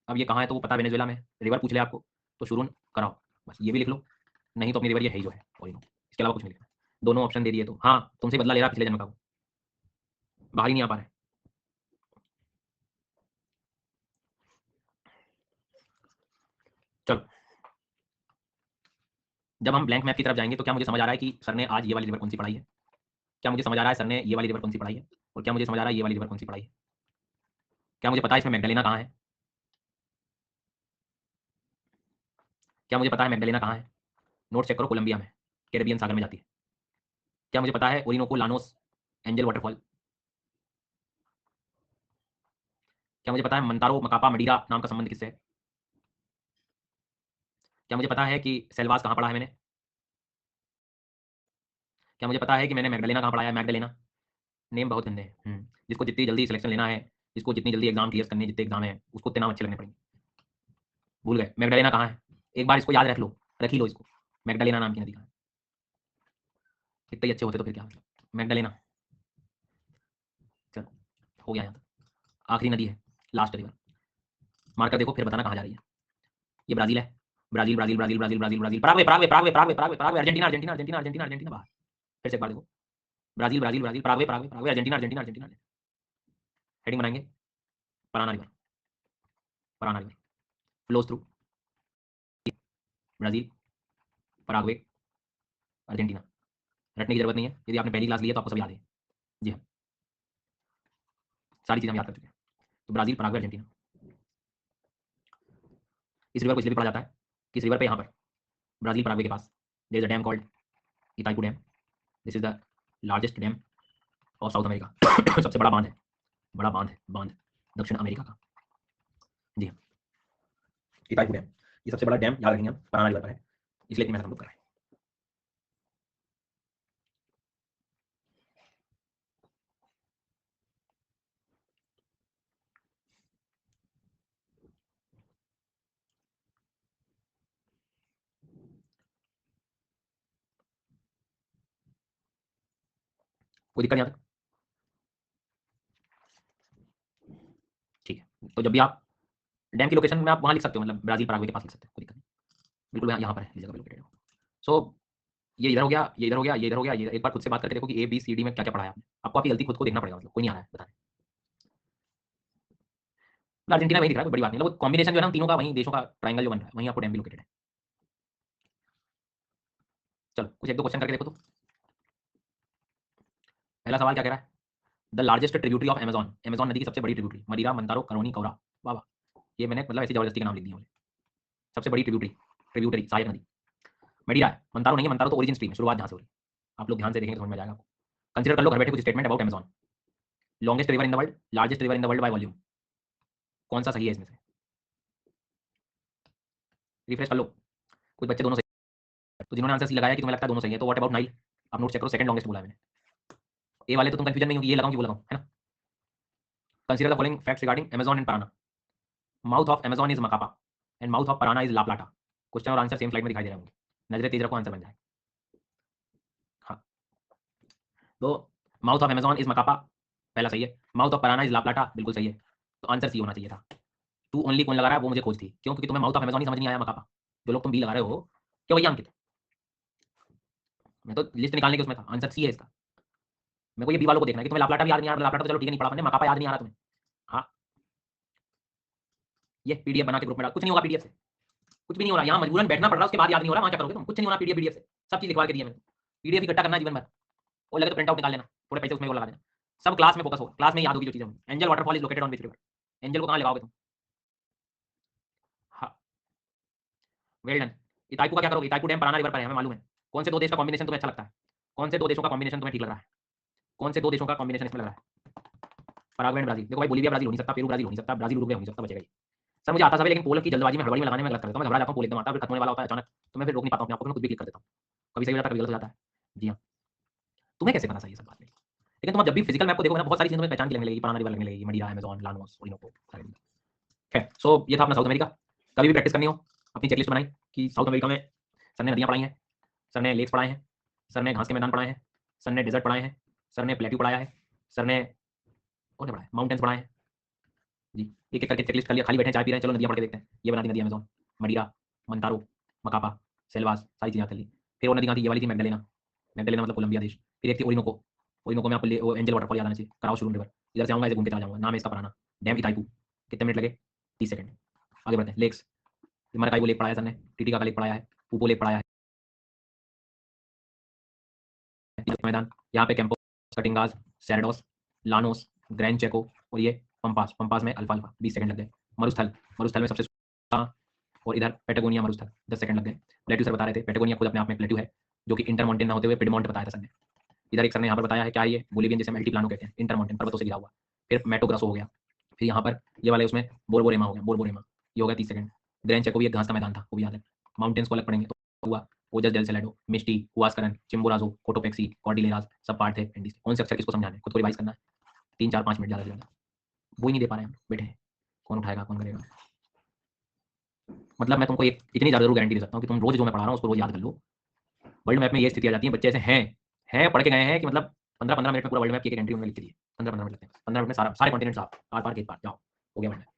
अब ये कहाँ है तो वो पता, वेनेजुएला में। रिवर पूछ ले आपको तो शुरून कराओ, बस ये भी लिख लो। नहीं तो अपनी रिवर ये है ही जो है ओरिनो, इसके अलावा कुछ नहीं लिखना। दोनों ऑप्शन दे दिए तो हाँ, तुमसे बदला ले रहा पिछले जन्म का वो। बाहर ही नहीं आ पा रहे। चलो, जब हम ब्लैंक मैप की तरफ जाएंगे तो क्या मुझे समझ आ रहा है कि सर ने आज ये वाली रिवर कौन सी पढ़ाई है? क्या मुझे समझ आ रहा है सर ने ये वाली रिवर कौन सी पढ़ाई है? और क्या मुझे समझ आ रहा है ये वाली रिवर कौन सी पढ़ाई है? क्या मुझे पता है इसमें मैग्डालेना कहाँ है? क्या मुझे पता है मैग्डालेना कहाँ है? नोट चेक करो, कोलंबिया में, कैरेबियन सागर में जाती है। क्या मुझे पता है ओरिनोको, लानोस, एंजल वाटरफॉल? क्या मुझे पता है मंतारो, मकापा, मडीरा नाम का संबंध किससे है? क्या मुझे पता है कि सेल्वास कहाँ पढ़ा है मैंने? क्या मुझे पता है कि मैंने मैग्डालेना कहाँ पढ़ा है? मैग्डालेना नेम बहुत गंदे हैं। जिसको जितनी जल्दी सिलेक्शन लेना है, जिसको जितनी जल्दी एग्जाम क्लियर करने, जितने एग्जाम है, उसको उतने नाम अच्छे लगने पड़ेंगे। भूल गए मैग्डालेना कहाँ है? एक बार इसको याद रख लो, रख ही लो इसको। मैग्डालेना नाम की नदी कहाँ है? कितने ही अच्छे होते तो फिर क्या होता? मैग्डालेना। चलो, हो गया यहाँ तक। आखिरी नदी है, लास्ट रिवर। मार्कर देखो, फिर बताना कहाँ जा रही है। ये ब्राजील है। Brazil Brazil Brazil Brazil Brazil Brazil, Paraguay Paraguay Paraguay Paraguay Paraguay Paraguay, Argentina Argentina Argentina Argentina Argentina बाहर। फिर से एक बार देखो, Brazil Brazil Brazil, Paraguay Paraguay Paraguay, Argentina Argentina Argentina. Heading बनाएंगे, Parana river, Parana river flows through Brazil, Paraguay, Argentina. रटने की जरूरत नहीं है, यदि आपने पहली क्लास ली है तो आपको सब याद है। जी हाँ, सारी चीजें हम याद कर चुके हैं। तो ब्राजील, पराग्वे, अर्जेंटीना। इस रिवर को इसलिए भी पढ़ा जाता है कि इस रिवर पे यहाँ पर ब्राजील पराग्वे के पास there is a dam called Itaipu dam. This is the largest dam of South America. सबसे बड़ा बांध है, बड़ा बांध है, बांध दक्षिण अमेरिका का। जी हाँ, इताइकू डैम, ये सबसे बड़ा डैम याद रखेंगे हम, पराना रिवर पर है, इसलिए इतनी मेहनत हम लोग कर रहे हैं। कोई दिक्कत यहाँ तक? ठीक है, तो जब भी आप डैम की लोकेशन में आप वहाँ लिख सकते हो, मतलब ब्राजील पराग्वे के पास लिख सकते हो, कोई दिक्कत नहीं। बिल्कुल यहाँ पर है, इस जगह पे लोकेटेड है। सो ये इधर हो गया, ये इधर हो गया, ये इधर हो गया, ये एक बार खुद से बात करके देखो कि ए बी सी डी में क्या क्या पढ़ा है आपने। आपको आपकी गलती खुद को देखना पड़ेगा, मतलब कोई नहीं आ रहा है बताने। अर्जेंटीना वही दिख रहा है, बड़ी बात नहीं, मतलब कॉम्बिनेशन जो है ना तीनों का, वहीं देशों का ट्रायंगल जो बन रहा है, वहीं आपको डैम भी लोकेटेड है। चलो कुछ एक दो क्वेश्चन करके देखो तो। पहला सवाल क्या कह रहा है? The largest tributary of Amazon, Amazon नदी की सबसे बड़ी ट्रिब्यूटरी, मदिरा, मंतारो, करोनी, कौरा। वाह वाह, ये मैंने मतलब ऐसी जबरदस्ती का नाम लिख दिया मुझे। सबसे बड़ी ट्रिब्यूटरी, ट्रिब्यूटरी सहायक नदी मदिरा है, मंतारो नहीं है, मंतारो तो ओरिजिन स्ट्रीम है, शुरुआत जहाँ से हो रही है। आप लोग ध्यान से देखेंगे तो समझ में आ जाएगा आपको। कंसीडर कर लो घर बैठे कुछ statement about Amazon. Longest river in the world, largest river in the world by volume, कौन सा सही है इसमें से? रिफ्रेश कर लो, कुछ बच्चे दोनों सही। तो जिन्होंने आंसर सी लगाया कि तुम्हें लगता है दोनों सही है, तो व्हाट अबाउट नाइल? आप नोट चेक करो, सेकंड लॉन्गेस्ट बोला है मैंने। ए वाले तो तुम कंफ्यूजन में हो कि ये लगाऊं कि वो लगाऊं, है ना? Consider the following facts regarding Amazon and Parana. Mouth of Amazon is Macapa and mouth of Parana is La Plata. Question और आंसर सेम स्लाइड में दिखाई दे रहे होंगे, नजरें तेज रखो, आंसर बन जाए। हाँ, तो माउथ ऑफ अमेजॉन इज मकापा, पहला सही है। Mouth of Parana is La प्लाटा, बिल्कुल सही है। तो आंसर सी होना चाहिए था। तू ओनली कौन लगा रहा है वो मुझे खोज थी, क्यों? क्योंकि तुम्हें माउथ ऑफ अमेजॉन ही समझ नहीं आया, मकापा। जो लोग तुम बी लगा रहे हो, क्यों भैया अंकित? मैं तो लिस्ट निकालने के उसमें था, आंसर सी है इसका। मेरे को ये बी वालों को देखना है कि तुम्हें लाप्लाटा भी याद नहीं आ रहा, लाप्लाटा तो चलो ठीक है नहीं पढ़ा मैंने, मकापा याद नहीं आ रहा तुम्हें। हाँ, ये पीडीएफ बना के ग्रुप में डाल, कुछ नहीं होगा पीडीएफ से, कुछ भी नहीं हो रहा, यहाँ मजबूरन बैठना पड़ रहा है, उसके बाद याद नहीं हो रहा, वहाँ क्या करोगे तुम? कुछ नहीं होना पीडीएफ से, सब चीज लिखवा के दी है मैंने। पीडीएफ इकट्ठा करना जीवन भर, और लगे तो प्रिंट आउट निकाल लेना, थोड़े पैसे उसमें और लगा देना। सब क्लास में फोकस हो, क्लास में याद होगी जो चीजें होंगी। Angel waterfall is located on which river? Angel को कहाँ लगाओगे तुम? हाँ, वेल डन। इताइकू का क्या करोगे? इताइकू डैम पराना रिवर पर है, हमें मालूम है। कौन से दो देश का कॉम्बिनेशन तुम्हें अच्छा लगता है? कौन से दो देशों का कॉम्बिनेशन तुम्हें ठीक लग रहा है? कौन से दो देशों का कॉम्बिनेशन इसमें लग रहा है? Paraguay and Brazil. देखो भाई, बोलीविया ब्राजील हो नहीं सकता, पेरू ब्राजील हो नहीं सकता, ब्राजील उरुग्वे हो नहीं सकता, बचेगा ये। सर मुझे आता सब है, लेकिन पोल की जल्दबाजी में हड़बड़ी में लगाने में गलत कर देता हूं, मैं घबरा जाता हूं, पोल एकदम आता है फिर खत्म होने वाला होता है अचानक, तो मैं फिर रोक नहीं पाता हूं अपने आप को, मैं खुद भी क्लिक कर देता हूं। कभी सही हो जाता है, कभी गलत हो जाता है। जी हाँ, तुम्हें कैसे पता सही है सब बात नहीं, लेकिन तुम अब जब भी फिजिकल मैप को देखोगे ना, बहुत सारी चीजें तुम्हें पहचान की लगने लगेगी, पराना रिवर लगने लगेगी, मडिरा, अमेजॉन, लानोस, ओरिनोको, सारी चीजें। खैर, सो ये था अपना साउथ अमेरिका। कभी भी प्रैक्टिस करनी हो, अपनी चेकलिस्ट बनाई कि साउथ अमेरिका में सर ने नदियां पढ़ाई हैं, सर ने लेक्स पढ़ाए हैं, सर ने घास के मैदान पढ़ाए हैं, सर ने डेजर्ट पढ़ाए हैं, सर ने प्लेट्यू पढ़ाया है, सर ने और क्या पढ़ाया, माउंटेन्स पढ़ाए हैं। जी, एक एक करके चेकलिस्ट कर लिया, खाली बैठे चाय पी रहे हैं, चलो नदियां पढ़ के देखते हैं। ये बना दी नदी अमेजॉन, मडिरा, मंतारो, मकापा, सेल्वास, सारी चीजें कर ली। फिर और नदी कहाँ थी? ये वाली थी मैग्डालेना, मैग्डालेना मतलब कोलंबिया देश। फिर एक थी ओरिनोको, ओरिनोको में आपको वो एंजल वाटरफॉल याद आना चाहिए, कराओ शुरू रिवर। इधर से आऊँगा, ऐसे घूमते चला जाऊँगा। नाम है इसका पुराना, डैम इताइपू। कितने मिनट लगे? 30 सेकंड। आगे बढ़ते हैं। लेक्स, मार्काइबो लेक पढ़ाया सर ने, टिटिकाका लेक पढ़ाया है, पूपो लेक पढ़ाया है। मैदान, यहाँ पे कैंपो, कटिंगास, सैरडोस, लानोस, ग्रैंड चेको और ये पंपास। पंपास में अल्फा अल्फा 20 सेकंड लग गए। मरुस्थल, मरुस्थल में सबसे और इधर पेटागोनिया मरुस्थल 10 सेकंड लग गए। प्लेट्यू सर बता रहे थे, पेटागोनिया खुद अपने आप में प्लेट्यू है, जो कि इंटरमाउंटेन ना होते हुए पिडमोंट बताया था सर ने। इधर एक सर ने यहाँ पर बताया है क्या है ये बोलिवियन, जैसे अल्टीप्लानो कहते हैं, इंटरमाउंटेन पर्वतों से घिरा हुआ। फिर मैटो ग्रासो हो गया, फिर यहाँ पर ये वाले उसमें बोरबोरेमा हो गया, बोरबोरेमा ये हो गया 30 सेकंड। ग्रैंड चेको भी एक घास का मैदान था, वो भी याद है। माउंटेन्स को अलग पढ़ेंगे तो हुआ ओजस डेल सेलेडो, मिस्टी, हुआस्करन, चिम्बोराजो, कोटोपेक्सी, कॉर्डिलेराज, सब पार्ट थे एंडीज। कौन से अक्षर किसको समझाने हैं, खुद को रिवाइज करना है। 3 4 5 मिनट ज़्यादा से ज़्यादा, वो ही नहीं दे पा रहे हैं, बैठे हैं। कौन उठाएगा, कौन करेगा। मतलब मैं तुमको एक इतनी ज़्यादा जरूर गारंटी दे सकता हूँ कि तुम रोज जो मैं पढ़ा रहा हूँ उसको रोज याद कर लो। वर्ल्ड मैप में ये स्थिति आ जाती है, बच्चे ऐसे हैं पढ़ के गए हैं कि मतलब 15 15 मिनट में पूरा वर्ल्ड मैप की एक एंट्री उन्होंने लिख के दी है। 15 15 मिनट लगते हैं, 15 मिनट में सारे कॉन्टिनेंट्स आप आर पार के पार जाओ, हो गया वर्ल्ड मैप।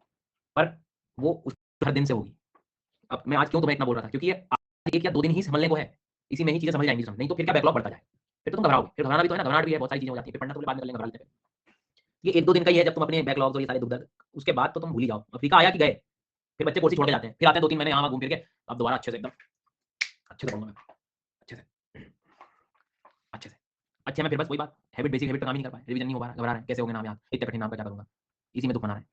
पर वो उस हर दिन से होगी। अब मैं आज क्यों तुम्हें इतना बोल रहा था, क्योंकि ये आज 1 या 2 दिन ही संभलने को है, इसी में ही चीजें समझ जाएंगी, नहीं तो फिर क्या बैकलॉग बढ़ता जाए, फिर तो तुम घबराओगे। फिर घबराना भी तो है ना, घबराहट भी है, बहुत सारी चीजें हो जाती है, फिर पढ़ना तो बाद में कर लेंगे, घबरा लेते हैं। ये 1 2 दिन का ही है जब तुम अपने बैकलॉग और ये सारे दुख दर्द, उसके बाद तो तुम भूल ही जाओ। अफ्रीका आया कि गए, फिर बच्चे कोर्स छोड़ के जाते हैं, फिर आते हैं 2 3 महीने यहाँ घूम फिर के, अब दोबारा अच्छे से एकदम अच्छे से पढ़ूंगा मैं, अच्छे से अच्छे से अच्छे में। फिर बस वही बात, हैबिट, बेसिक हैबिट पे काम ही नहीं कर पाए, रिवीजन नहीं हो पा रहा, घबरा रहे हैं कैसे होंगे नाम याद, इतने कठिन नाम का क्या करूंगा, इसी में दुख बना रहे हैं।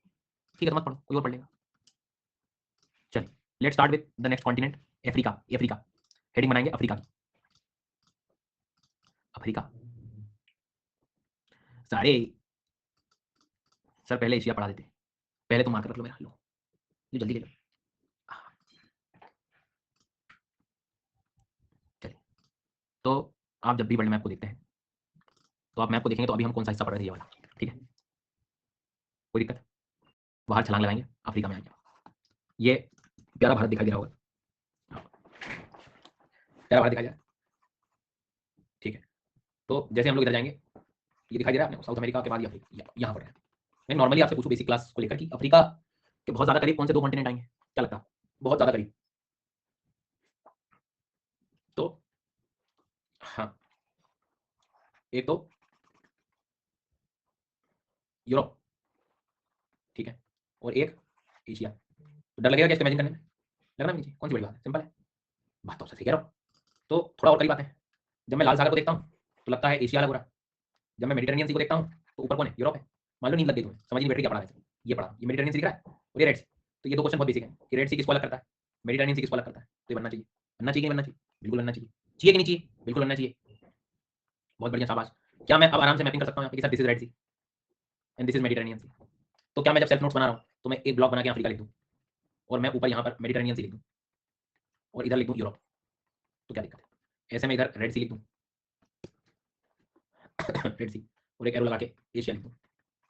ठीक है, तो मत पढ़ो, कोई और पढ़ लेगा। चलिए, let's start with the next continent, Africa. Africa heading बनाएंगे अफ्रीका की। अफ्रीका सारे सर पहले एशिया पढ़ा देते, पहले तो मार्कर रख लो मेरा, लो ये जल्दी ले लो। चलिए, तो आप जब भी वर्ल्ड मैप को देखते हैं तो आप मैप को देखेंगे तो अभी हम कौन सा हिस्सा पढ़ रहे थे, ये वाला, ठीक है, कोई दिक्कत। बाहर छलांग लगाएंगे, अफ्रीका में आएंगे, ये प्यारा भारत दिखाई दे रहा होगा, प्यारा भारत दिखाई दे रहा है, ठीक है। तो जैसे हम लोग इधर जाएंगे, ये दिखाई दे रहा है आपने, साउथ अमेरिका के बाद ये अफ्रीका यहाँ पर है। मैं नॉर्मली आपसे पूछूं बेसिक क्लास को लेकर कि अफ्रीका के बहुत ज्यादा करीब कौन से 2 कॉन्टिनेंट आएंगे, क्या लगता है, बहुत ज्यादा करीब। तो हाँ, एक तो यूरोप, ठीक है, और एक एशिया। तो डर लगेगा क्या इसको इमेजिन करने में, लगना भी नहीं चाहिए, कौन सी बड़ी बात है, सिंपल है, बात तो सही कह रहा हूँ। तो थोड़ा और करीब बात है, जब मैं लाल सागर को देखता हूँ तो लगता है एशिया वाला पूरा, जब मैं मेडिटेरेनियन सी को देखता हूँ तो ऊपर कौन है, यूरोप है। मान लो नींद लग गई तुम्हें, समझ नहीं बैठ रही क्या पढ़ा है, ये पढ़ा, ये मेडिटेरेनियन सी दिख रहा है और ये रेड सी। तो ये 2 क्वेश्चन बहुत बेसिक है कि रेड सी किसको अलग करता है, मेडिटेरेनियन सी किसको अलग करता है। तो ये बनना चाहिए, बनना चाहिए कि नहीं बनना चाहिए, बिल्कुल बनना चाहिए, चाहिए कि नहीं चाहिए, बिल्कुल बनना चाहिए। बहुत बढ़िया, शाबाश। क्या मैं अब आराम से मैपिंग कर सकता हूँ यहाँ पे कि sir this is Red Sea and this is Mediterranean Sea. तो क्या मैं जब सेल्फ नोट्स बना रहा हूँ तो मैं एक ब्लॉक बना के अफ्रीका लिख दूँ और मैं ऊपर यहाँ पर मेडिटेरेनियन सी लिख दूँ और इधर लिख दूँ यूरोप, तो क्या दिक्कत है। ऐसे में इधर रेड सी लिख दूँ रेड सी, और एक एरो लगा के एशिया लिख दूँ,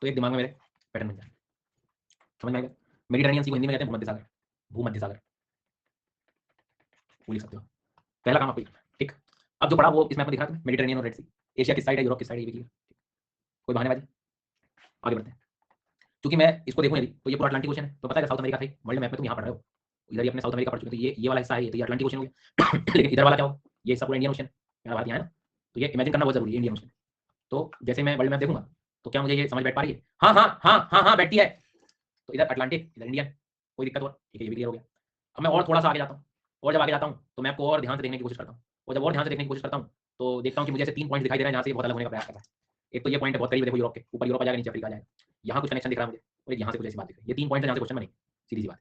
तो एक दिमाग में मेरे पैटर्न बन जाए, समझ में आएगा। मेडिटेरेनियन सी को हिंदी में कहते हैं भूमध्य सागर, भूमध्य सागर वो लिख सकते हो। पहला काम आपको करना है, ठीक। अब जो पढ़ा वो इसमें आपको दिख रहा है मेडिटेरेनियन और रेड सी, एशिया किस साइड है, यूरोप किस साइड है, ये भी क्लियर, कोई बहानेबाजी। आगे बढ़ते हैं, क्योंकि मैं इसको देखूं यदि तो ये पूरा अटलांटिक ओशन है, तो पता है साउथ अमेरिका था वर्ल्ड मैप में तुम यहाँ पढ़ रहे हो, इधर ही अपने साउथ अमेरिका पढ़ चुके, तो ये वाला हिस्सा है, ये तो ये अटलांटिक ओशन हो गया लेकिन इधर वाला क्या हो, ये हिस्सा पूरा इंडियन ओशन, मेरा भारत यहाँ है ना, तो ये इमेजिन करना बहुत जरूरी है, इंडियन ओशन। तो जैसे मैं वर्ल्ड मैप देखूंगा तो क्या मुझे ये समझ बैठ पा रही है, हाँ हाँ हाँ हाँ हाँ बैठती है। तो इधर अटलांटिक, इधर इंडियन, कोई दिक्कत और, ठीक है, ये भी क्लियर हो गया। अब मैं और थोड़ा सा आगे जाता हूँ, और जब आगे जाता हूँ तो मैं आपको और ध्यान से देखने की कोशिश करता हूँ, और जब और ध्यान से देखने की कोशिश करता हूँ तो देखता हूँ कि मुझे ऐसे 3 पॉइंट दिखाई दे रहे हैं जहाँ से बहुत अलग होने का प्रयास कर रहा है। एक तो ये पॉइंट है बहुत करीब, देखो यूरोप के ऊपर, यूरोप आ जाएगा, नीचे अफ्रीका आ जाएगा, यहाँ कुछ कनेक्शन दिख रहा है मुझे, और यहाँ से कुछ ऐसी बात दिख रही है, ये 3 पॉइंट है जहाँ से क्वेश्चन बनेगी, सीधी सी बात,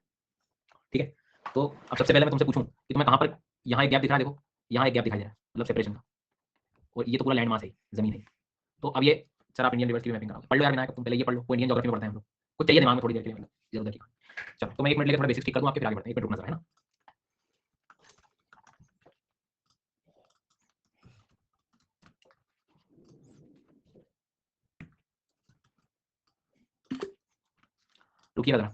ठीक है। तो अब सबसे पहले मैं तुमसे पूछूं कि तुम्हें कहाँ पर, यहाँ एक गैप दिख रहा है, देखो यहाँ एक गैप दिखाई दे रहा है, मतलब सेपरेशन का, और ये तो पूरा लैंड मास है, जमीन है। तो अब ये सर आप इंडियन रिवर्स की मैपिंग कराओगे, पढ़ लो यार विनायक, तुम पहले ये पढ़ लो, कोई इंडियन ज्योग्राफी में पढ़ते हैं हम लोग, कुछ चाहिए दिमाग में थोड़ी देर के लिए, मतलब जरूरत है। चलो तो मैं 1 मिनट लेके थोड़ा बेसिक्स ठीक कर दूं आपके, फिर आगे बढ़ते हैं, 1 मिनट रुकना जरा, है ना। रुकिएगा जरा।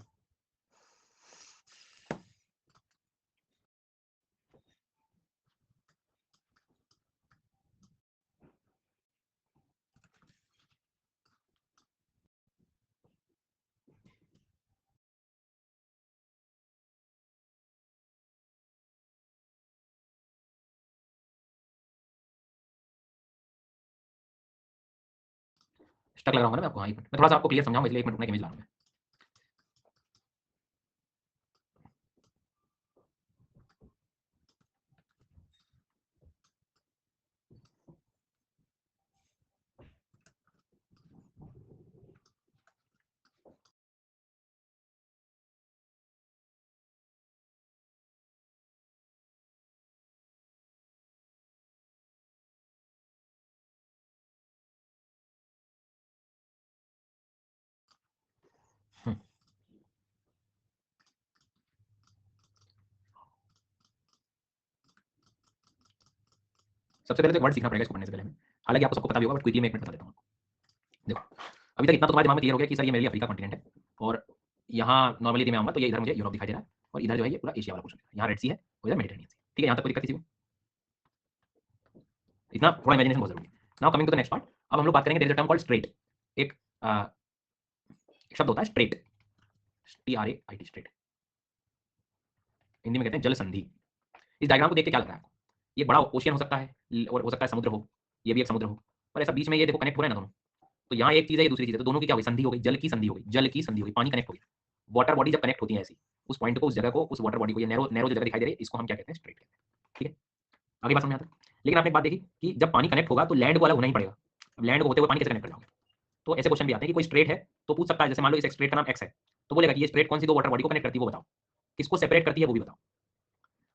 स्टक लग रहा होगा ना मैं आपको, हाँ, मैं थोड़ा सा आपको क्लियर समझाऊंगा, इसलिए एक मिनट रुकना, एक इमेज ला रहा हूँ मैं। सबसे पहले तो एक वर्ड सीखना पड़ेगा इसको पढ़ने से पहले हमें, हालांकि आपको सबको पता भी होगा, बट क्विकली मैं एक मिनट बता देता हूँ आपको। देखो, अभी तक इतना तो तुम्हारे दिमाग में क्लियर हो गया कि सर ये मेरे लिए अफ्रीका कॉन्टिनेंट है, और यहाँ नॉर्मली यदि मैं आऊँगा तो ये इधर मुझे यूरोप दिखाई दे रहा है, और इधर जो है ये पूरा एशिया वाला पोर्शन है, यहाँ रेड सी है और इधर मेडिटेरेनियन सी। ठीक है, यहाँ तक कोई दिक्कत किसी को? इतना थोड़ा इमेजिनेशन बहुत जरूरी है। Now coming to the next part, अब हम लोग बात करेंगे, there is a term called strait. एक शब्द होता है स्ट्रेट, TRAIT, स्ट्रेट, हिंदी में कहते हैं जल संधि। इस डायग्राम को देख के क्या लग रहा है आपको? ये बड़ा ओशियन हो सकता है और हो सकता है समुद्र हो, ये भी एक समुद्र हो, और ऐसा बीच में ये देखो कनेक्ट हो रहे हैं ना दोनों, तो यहाँ एक चीज है, ये दूसरी चीज है, तो दोनों की क्या हुई? संधि हो गई, जल की संधि हो गई, जल की संधि हो गई, पानी कनेक्ट हो गया। वाटर बॉडी जब कनेक्ट होती है ऐसी, उस पॉइंट को, उस जगह को, उस वाटर बॉडी को, ये नैरो नैरो जो जगह दिखाई दे रही है, इसको हम क्या कहते हैं? स्ट्रेट कहते हैं। ठीक है, आगे बात समझ में आता है? लेकिन आपने एक बात देखी कि जब पानी कनेक्ट होगा तो लैंड को अलग होना ही पड़ेगा। अब लैंड को होते हुए पानी कैसे कनेक्ट कर जाओगे? तो ऐसे क्वेश्चन भी आते हैं कि कोई स्ट्रेट है तो पूछ सकता है, जैसे मान लो इस स्ट्रेट का नाम एक्स है, तो बोलेगा कि ये स्ट्रेट कौन सी दो वाटर बॉडी को कनेक्ट करती है वो बताओ, किसको सेपरेट करती है वो भी बताओ।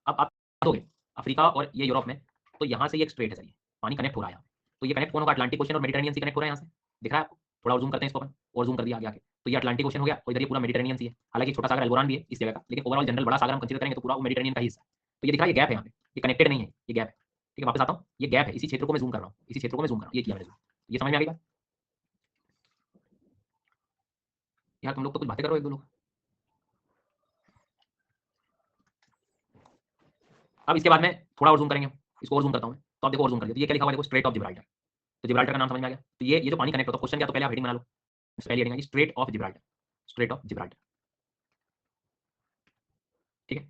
अब आप दोगे अफ्रीका और ये यूरोप में, तो यहाँ से ये एक स्ट्रेट है सर, ये पानी कनेक्ट हो रहा है यहाँ, तो ये कनेक्ट कौन होगा? अटलांटिक ओशन और मेडिटेरेनियन सी कनेक्ट हो रहा है यहाँ से, दिख रहा है आपको? थोड़ा और जूम करते हैं इसको अपन, और जूम कर दिया आगे आके, तो ये अटलांटिक ओशन हो गया और इधर ये पूरा मेडिटेरेनियन सी है, हालांकि छोटा सागर एल्बोरान भी है इस जगह का, लेकिन ओवरऑल जनरल बड़ा सागर हम कंसीडर करेंगे तो पूरा वो मेडिटेरेनियन का ही हिस्सा है। तो ये दिख रहा है, ये गैप है यहाँ पे, ये कनेक्टेड नहीं है, ये गैप है। ठीक है, वापस आता हूँ, ये गैप है, इसी क्षेत्र को मैं जूम कर रहा हूँ, इसी क्षेत्र को मैं जूम कर रहा हूँ, ये किया मैंने जूम, ये समझ में आ गई बात? यार तुम लोग तो कुछ बातें करो एक दो लोग। अब इसके बाद में थोड़ा और जूम करेंगे, इसको और जूम करता हूँ मैं, तो आप देखो और जूम कर दिया, तो ये क्या लिखा हुआ है? देखो, स्ट्रेट ऑफ जिब्राल्टर। तो जिब्राल्टर का नाम समझ में आ गया, तो ये जो पानी कनेक्ट होता है, क्वेश्चन क्या, तो पहले आप हेडिंग बना लो, पहली हेडिंग है straight of Gibraltar, straight of Gibraltar. ठीक है,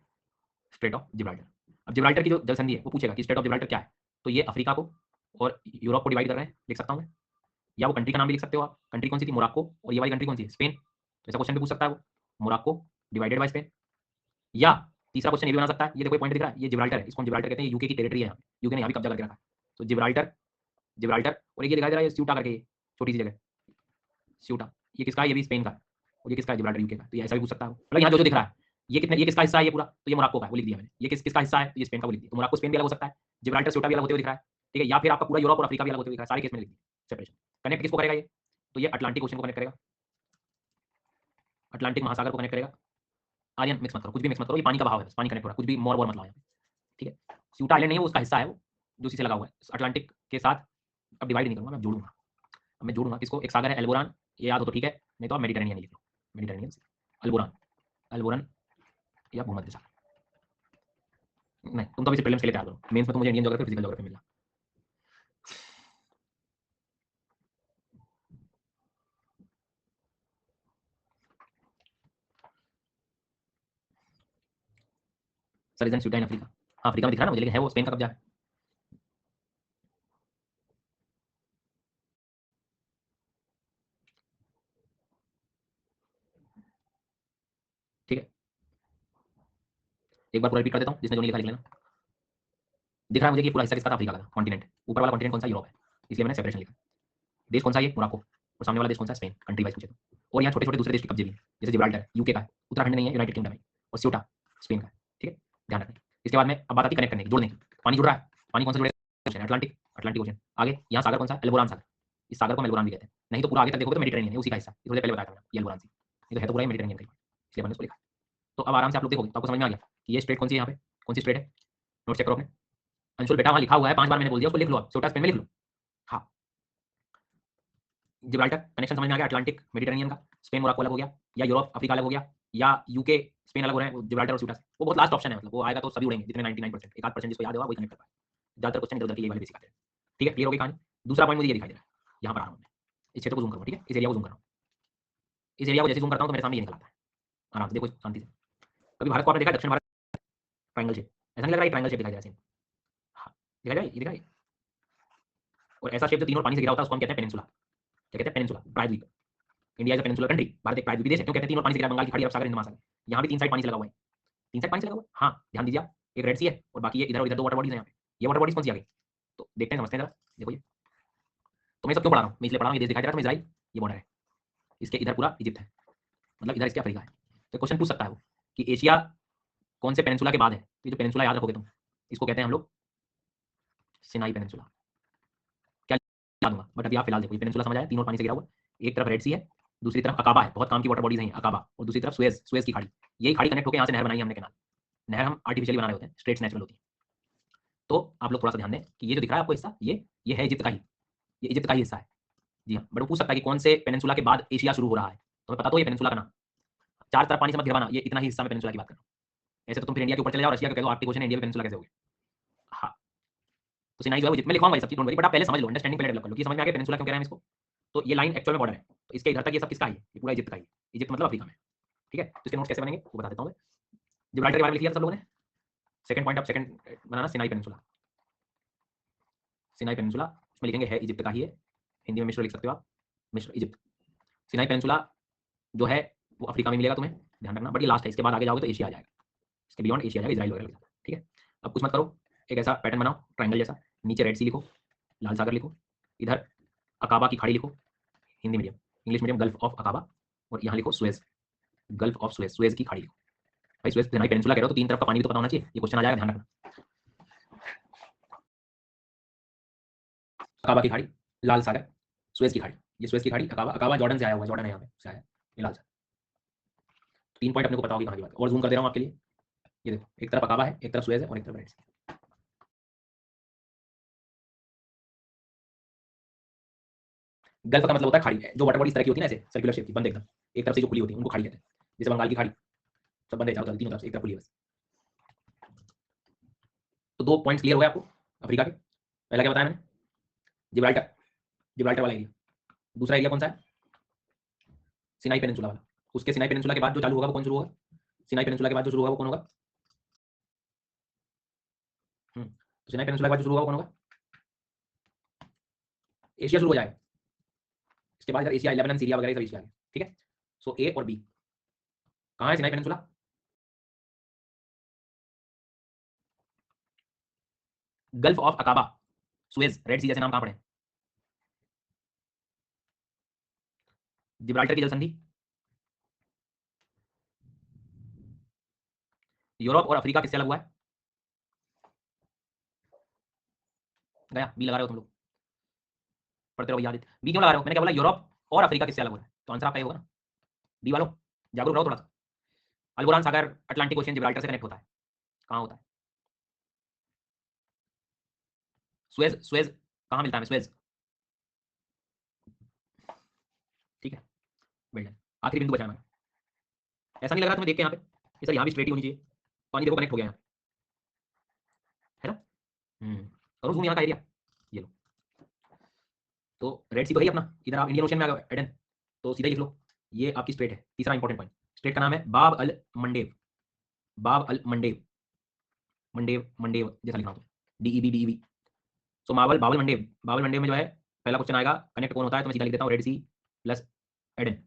स्ट्रेट ऑफ जिब्राल्टर। अब जिब्राल्टर की जो जल संधि है वो पूछेगा कि स्ट्रेट ऑफ जिब्राल्टर क्या है, तो ये अफ्रीका को और यूरोप को डिवाइड कर रहे हैं, लिख सकता हूँ मैं, या वो कंट्री का नाम भी लिख सकते हो आप, कंट्री कौन सी थी? मोरक्को, और ये वाली कंट्री कौन सी है? स्पेन। तो ऐसा क्वेश्चन भी पूछ सकता है वो, मोरक्को डिवाइडेड बाय स्पेन। या तीसरा क्वेश्चन ये भी बना सकता है, ये देखो पॉइंट दिख रहा है, ये जिब्राल्टर है, इसको जिब्राल्टर कहते हैं, यूके की टेरिटरी है यहाँ, यूके ने यहाँ भी कब्जा करके रखा है, तो जिब्राल्टर, जिब्राल्टर, और ये दिखाई दे रहा है स्यूटा करके, छोटी सी जगह स्यूटा, ये किसका है? ये भी स्पेन का है, और ये किसका है? जिब्राल्टर, यूके का। तो ये ऐसा भी पूछ सकता है, मतलब यहाँ जो जो दिख रहा है, ये कितने, ये किसका हिस्सा है ये पूरा? तो ये मोरक्को का है, वो लिख दिया मैंने। ये किसका हिस्सा है? तो ये स्पेन का, वो लिख दिया। तो मोरक्को स्पेन भी अलग हो सकता है, जिब्राल्टर स्यूटा भी अलग होते हुए दिख रहा है। ठीक है, या फिर आपका पूरा यूरोप और अफ्रीका भी अलग होते हुए दिख रहा है, सारे केस में लिख दिया सेपरेशन। कनेक्ट किसको करेगा ये? तो ये अटलांटिक ओशन को कनेक्ट करेगा, अटलांटिक महासागर को कनेक्ट करेगा। आर्यन मिक्स मत करो, कुछ भी मिक्स मत करो, ये पानी का बहाव है, बस पानी कनेक्ट हो रहा है, कुछ भी मोर मत लाओ यहाँ पे। ठीक है, स्यूटा आइलैंड नहीं है, वो उसका हिस्सा है, वो जो उसी से लगा हुआ है अटलांटिक के साथ। अब डिवाइड नहीं करूंगा मैं, जोड़ूंगा, अब मैं जोड़ूंगा किसको? एक सागर है एल्बोरान, ये याद हो तो ठीक है, नहीं तो आप मेडिटेरेनियन लिख लो, मेडिटेरेनियन सी, अल्बोरान, अल्बोरन या भूमध्य सागर। नहीं, तुम तो अभी से प्रीलिम्स के लिए तैयार करो, मेंस में तो मुझे इंडियन ज्योग्राफी, फिजिकल ज्योग्राफी मिला। सर स्यूटा इन अफ्रीका, हाँ अफ्रीका में दिख रहा है ना मुझे, लेकिन है वो स्पेन का कब्जा है। ठीक है, एक बार पूरा रिपीट कर देता हूँ, जिसने जो नहीं लिखा लिख लेना। दिख रहा है मुझे कि पूरा हिस्सा किसका था? अफ्रीका का था, कॉन्टिनेंट। ऊपर वाला कॉन्टिनेंट कौन सा? यूरोप है, इसलिए मैंने सेपरेशन लिखा। देश कौन सा? ये मोरक्को, और सामने वाला देश कौन सा? स्पेन, कंट्री वाइज पूछे तो। और यहाँ छोटे छोटे दूसरे देश के कब्जे भी हैं, जैसे जिब्राल्टर यूके का है, उत्तराखंड नहीं है, यूनाइटेड किंगडम है, और स्यूटा स्पेन का है। ठीक है, ध्यान रखना। इसके बाद में अब बात आती है कनेक्ट करने की, जोड़ने की। पानी जुड़ रहा है, पानी कौन सा जुड़ेगा? Atlantic, Atlantic ocean. आगे यहाँ सागर कौन सा? एल्बोरान सागर, इस सागर को हम एल्बोरान भी कहते हैं, नहीं तो पूरा आगे तक देखोगे तो मेडिटेरेनियन है, उसी का हिस्सा, इसलिए पहले बताया था मैंने, ये एल्बोरान सी, ये तो है तो पूरा मेडिटेरेनियन का, इसलिए मैंने उसको लिखा। तो अब आराम से आप लोग देखोगे तो आपको समझ में आ गया कि ये स्ट्रेट कौन सी है, यहाँ पे कौन सी स्ट्रेट है, नोट चेक करो अपने। अंशुल बेटा वहाँ लिखा हुआ है, 5 बार मैंने बोल दिया, उसको लिख लो, आप छोटा स्पेन में लिख लो। हाँ, जिब्राल्टर कनेक्शन समझ में आ गया, अटलांटिक मेडिटेरेनियन का, स्पेन मोरक्को अलग हो गया, या यूरोप अफ्रीका अलग हो गया, या यूके स्पेन अलग हो रहे हैं, जिब्राल्टर और स्यूटा से। वो बहुत लास्ट ऑप्शन है, मतलब वो आएगा तो सभी उड़ेंगे, जितने 99%, एक आध परसेंट जिसको याद होगा वही कनेक्ट कर पाए, ज्यादातर क्वेश्चन इधर उधर के ये वाले बेसिक आते हैं। ठीक है, क्लियर हो गई कहानी? दूसरा पॉइंट मुझे ये दिखाई दे रहा है, यहाँ पर आ रहा हूँ मैं, इस क्षेत्र को जूम करूँ, ठीक है, इस एरिया को जूम कर रहा हूँ, इस एरिया को जैसे जूम करता हूँ तो मेरे सामने ये निकल आता है, आराम से देखो शांति से। कभी भारत को आपने देखा, दक्षिण भारत ट्राइंगल शेप, ऐसा नहीं लग रहा है ट्राइंगल शेप दिखाई दे रहा है? हाँ, दिखाई दे रहा है, ये दिख रहा है, और ऐसा शेप जो तीनों पानी से घिरा होता है उसको हम कहते हैं पेनिनसुला। क्या कहते हैं, पेनिनसुला, प्रायद्वीप। India is a peninsular country, Bharat एक प्रायद्वीपीय देश है। क्यों कहते हैं, तीनों पानी से घिरा, बंगाल की खाड़ी, अरब सागर, हिंद महासागर। यहाँ भी 3 साइड पानी से लगा हुआ है, 3 साइड पानी से लगा हुआ है। हाँ, ध्यान दीजिए आप, एक रेड सी है और बाकी ये इधर और इधर 2 वाटर बॉडीज हैं यहाँ पे। ये वाटर बॉडीज कौन सी आ गई, तो देखते हैं, समझते हैं जरा। देखो ये, तो मैं सब क्यों पढ़ा रहा हूँ, मैं इसलिए पढ़ा रहा हूँ, ये देश दिखाई दे रहा है, इजराइल, ये बॉर्डर है, इसके इधर पूरा इजिप्ट है, मतलब इधर इसके अफ्रीका है। तो क्वेश्चन पूछ सकता है वो कि एशिया कौन से पेनिनसुला के बाद है। तो ये जो पेनिनसुला याद रखोगे तुम, इसको कहते हैं हम लोग सिनाई पेनिनसुला। क्या याद दूंगा, बट अभी आप फिलहाल देखो, ये पेनिनसुला समझ आया, तीनों पानी से घिरा हुआ, एक तरफ रेड सी है, दूसरी तरफ अकाबा है, बहुत काम की वाटर बॉडीज हैं अकाबा, और दूसरी तरफ सुएज, सुएज की खाड़ी। यही खाड़ी कनेक्ट होकर यहाँ से नहर बनाई है हमने, कैनाल। नहर हम आर्टिफिशियली बना रहे होते हैं, स्ट्रेट्स नेचुरल होती है। तो आप लोग थोड़ा सा ध्यान दें कि ये जो दिख रहा है आपको हिस्सा, ये है इजिप्ट का ही, ये इजिप्ट का ही हिस्सा है। जी हाँ, बट वो पूछ सकता है कि कौन से पेनिनसुला के बाद एशिया शुरू हो रहा है, तो पता तो ये पेनिनसुला का नाम, चार तरफ पानी से मत घिरवाना, ये इतना ही हिस्सा में पेनिनसुला की बात कर रहा हूं। ऐसे तो तुम फिर इंडिया के ऊपर चले जाओ, रशिया के कह दो, आर्कटिक ओशन, इंडिया में पेनिनसुला कैसे हो गया। हाँ, तो सिनाई जो है वो मैं लिखवाऊंगा ये सब चीज, डोंट वरी, बट आप पहले समझ लो, अंडरस्टैंडिंग पहले डेवलप कर लो कि समझ में आ गया पेनिनसुला क्यों कह रहे हैं हम इसको। तो ये लाइन एक्चुअल में बॉर्डर है, तो इसके इधर तक ये सब किसका है, ये पूरा इजिप्ट का ही, इजिप्ट मतलब अफ्रीका में। ठीक है, तो इसके नोट्स कैसे बनेंगे वो बता देता हूँ मैं। जिब्राल्टर के बारे में लिख लिया सब लोगों ने, सेकंड पॉइंट, अब सेकंड बनाना, सिनाई पेनिनसुला। सिनाई पेनिनसुला इसमें लिखेंगे है इजिप्ट का ही है, हिंदी में मिस्र लिख सकते हो आप, मिस्र, इजिप्ट। सिनाई पेनिनसुला जो है वो अफ्रीका में मिलेगा तुम्हें, ध्यान रखना, बट ये लास्ट है, इसके बाद आगे जाओगे तो एशिया आ जाएगा, इसके बियॉन्ड एशिया जाएगा, इजराइल वगैरह। ठीक है, अब कुछ मत करो, एक ऐसा पैटर्न बनाओ ट्रायंगल जैसा, नीचे रेड सी लिखो, लाल सागर लिखो, इधर अकाबा की खाड़ी लिखो, Hindi medium, English medium gulf of अकाबा, और यहाँ लिखो Suez, gulf of Suez, Suez की खाड़ी लिखो। भाई सुएज सिनाई पेनिनसुला कह रहे हो तो तीन तरफ का पानी भी तो पता होना चाहिए, ये क्वेश्चन आ जाएगा, ध्यान रखना। अकाबा की खाड़ी, लाल सागर, सुएज की खाड़ी, ये सुएज की खाड़ी, अकाबा, अकाबा जॉर्डन से आया हुआ है, जॉर्डन है यहाँ पे से आया, ये लाल सागर। 3 पॉइंट अपने को पता होगी कहाँ की बात, और जूम कर दे रहा हूँ आपके लिए, ये देखो, एक तरफ अकाबा है, एक तरफ सुएज है, और एक तरफ रेड सी। गल्फ का मतलब होता है खाड़ी, जो वाटर बॉडी इस तरह की होती है ना, ऐसे सर्कुलर शेप की, बंद एकदम, एक तरफ से जो खुली होती है उनको खाड़ी कहते हैं, जैसे बंगाल की खाड़ी, सब बंद है चारों तरफ, तीनों तरफ से एक तरफ खुली है बस। तो 2 पॉइंट्स क्लियर हो गए आपको अफ्रीका के। पहला क्या बताया मैंने, जिब्राल्टर, जिब्राल्टर वाला एरिया। दूसरा एरिया कौन सा है, सिनाई पेनिनसुला वाला। उसके सिनाई पेनिनसुला के बाद जो चालू होगा वो कौन शुरू होगा, सिनाई पेनिनसुला के बाद जो शुरू होगा वो कौन होगा, तो सिनाई पेनिनसुला के बाद जो शुरू होगा वो कौन होगा, एशिया शुरू हो जाएगा। इसके बाद इधर एशिया, लेबनान, सीरिया वगैरह सब एशिया है। ठीक है, सो ए और बी, कहाँ है Sinai peninsula, Gulf of Aqaba, Suez, Red Sea जैसे नाम कहाँ पड़े, जिब्राल्टर की जल संधि, यूरोप और अफ्रीका किससे अलग हुआ है, गया, बी लगा रहे हो तुम लोग, पढ़ते रहो, याद है, बी क्यों लगा रहे हो, मैंने क्या बोला, यूरोप और अफ्रीका किससे अलग हुआ है, तो आंसर आपका ये होगा ना, बी वालों, जागरूक रहो थोड़ा सा। अल्बोरान सागर अटलांटिक ओशियन जिब्राल्टर से कनेक्ट होता है, कहाँ होता है, सुएज, सुएज कहाँ मिलता है, सुएज। ठीक है, बिल्डन, आखिरी बिंदु बचा हमारा। ऐसा नहीं लग रहा तुम्हें देख के यहाँ पे, ये सर यहाँ भी स्ट्रेट ही होनी चाहिए, पानी देखो कनेक्ट हो गया यहाँ, है ना। करो जूम यहाँ का एरिया, ये लो, तो रेड सी तो है अपना, इधर आप इंडियन ओशन में आ गए एडन, तो सीधा लिख लो, ये आपकी स्ट्रेट है। तीसरा इंपॉर्टेंट पॉइंट, स्ट्रेट का नाम है बाब अल मंडेव, बाब अल मंडेव, मंडेव, मंडेव जैसा लिखा हूँ, DEB, DEB। सो बाबल, बाबल मंडेव, बाबल मंडेव में जो है पहला क्वेश्चन आएगा, कनेक्ट कौन होता है, तो मैं सीधा लिख देता हूँ, रेड सी प्लस एडन,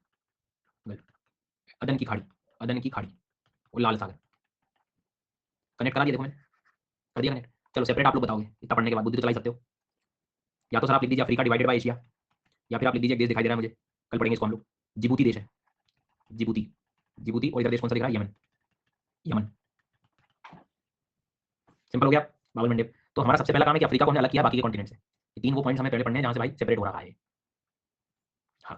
अदन की खाड़ी, अदन की खाड़ी और लाल सागर, कनेक्ट करा दिया, देखो मैंने कर दिया कनेक्ट। चलो सेपरेट आप लोग बताओगे, इतना पढ़ने के बाद बुद्धि तो चला ही सकते हो, या तो सर आप लिख दीजिए अफ्रीका डिवाइडेड बाय एशिया, या फिर आप लिख दीजिए देश दिखाई दे रहा है मुझे, कल पढ़ेंगे इसको हम लोग, जिबूती देश है, जिबूती, जिबूती, और इधर देश कौन सा दिख रहा है, यमन, यमन। सिंपल हो गया बाबल मंडेव। तो हमारा सबसे पहला काम है कि अफ्रीका को हमने अलग किया बाकी के कॉन्टिनेंट से, ये 3 वो पॉइंट्स हमें पहले पढ़ने हैं जहां से भाई सेपरेट हो रहा है। हाँ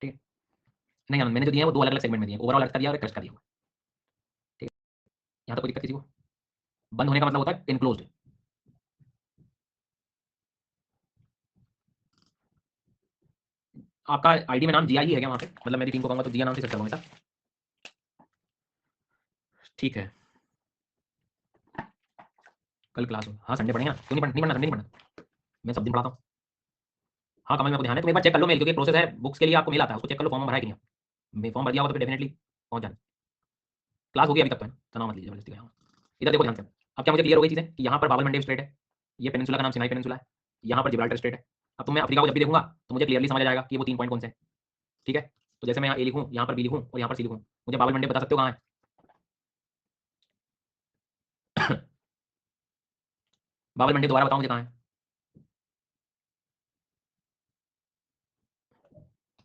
ठीक है, नहीं आनंद, मैंने जो दिया है वो 2 अलग अलग सेगमेंट में दिए, ओवरऑल अर्थ का दिया और क्रश का दिया। ठीक है, यहाँ तो कोई दिक्कत किसी को, बंद होने का मतलब होता है इनक्लोज्ड। आपका आईडी में नाम जिया ही है क्या वहाँ पे, मतलब मेरी टीम को कहूँगा तो जिया नाम से सर्च करूँगा सर। ठीक है, कल क्लास हो, हाँ संडे पढ़ेंगे ना, क्यों नहीं पढ़ना, नहीं पढ़ना, संडे नहीं पढ़ना, मैं सब दिन पढ़ाता हूँ। हाँ कमल मेरे को ध्यान है, तुम एक बार चेक कर लो मेल, क्योंकि प्रोसेस है, बुक्स के लिए आपको मेल आता है, उसको चेक कर लो फॉर्म भरा है कि नहीं, फॉर्म भर दिया होगा तो फिर डेफिनेटली पहुँच जाना। क्लास होगी अभी तक तो है ना, तनाव मत लीजिए जबरदस्ती का। इधर देखो ध्यान से, अब क्या मुझे क्लियर हो गई चीज़ें कि यहाँ पर बाबल मंडेव स्ट्रेट है, ये पेनिनसुला का नाम सिनाई पेनिनसुला है, यहाँ पर जिब्राल्टर स्ट्रेट है। अब तो मैं अफ्रीका को जब भी देखूंगा तो मुझे क्लियरली समझ आ जाएगा कि वो 3 पॉइंट कौन से हैं। ठीक है, तो जैसे मैं यहाँ ए लिखूँ, यहाँ पर बी लिखूँ और यहाँ पर सी लिखूँ, मुझे बाबल मंडी बता सकते हो कहाँ है? बाबल मंडी दोबारा बताओ मुझे कहाँ है?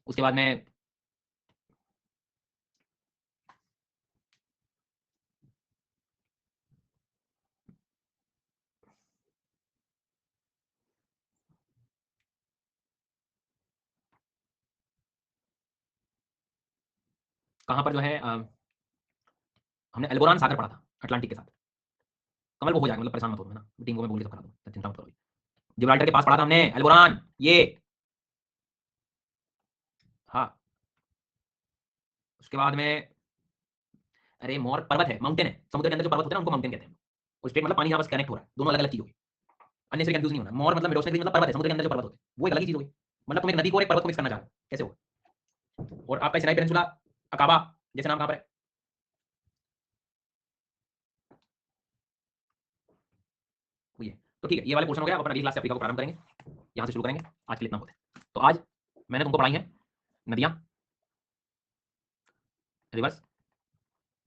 उसके बाद में कहाँ पर जो है हमने एल्बोरान सागर पढ़ा था अटलांटिक के साथ। कमल वो हो जाएगा, मतलब परेशान मत हो, है ना, टीम को मैं बोल के सब करा दूँ, चिंता मत करो। जिब्राल्टर के पास पढ़ा था हमने एल्बोरान, ये हाँ। उसके बाद में अरे मोर पर्वत है, माउंटेन है, समुद्र के अंदर जो पर्वत होते हैं ना उनको माउंटेन कहते हैं। और स्ट्रेट मतलब पानी यहाँ बस कनेक्ट हो रहा है, दोनों अलग अलग चीज होगी, अन्य से कंफ्यूज नहीं होना। मोर मतलब मेडोसने मतलब पर्वत है, समुद्र के अंदर जो पर्वत होते हैं वो एक अलग ही चीज होगी। मतलब तुम एक नदी को और एक पर्वत को मिक्स करना चाह रहे हो, कैसे होगा? और आपका सिनाई पेनिनसुला, अकाबा जैसे नाम कहाँ पर है? ये तो ठीक है, ये वाले क्वेश्चन हो गया। अब अपन अगली क्लास से अफ्रीका को प्रारंभ करेंगे, यहाँ से शुरू करेंगे। आज के लिए इतना बहुत है। तो आज मैंने तुमको पढ़ाई है नदियाँ, रिवर्स,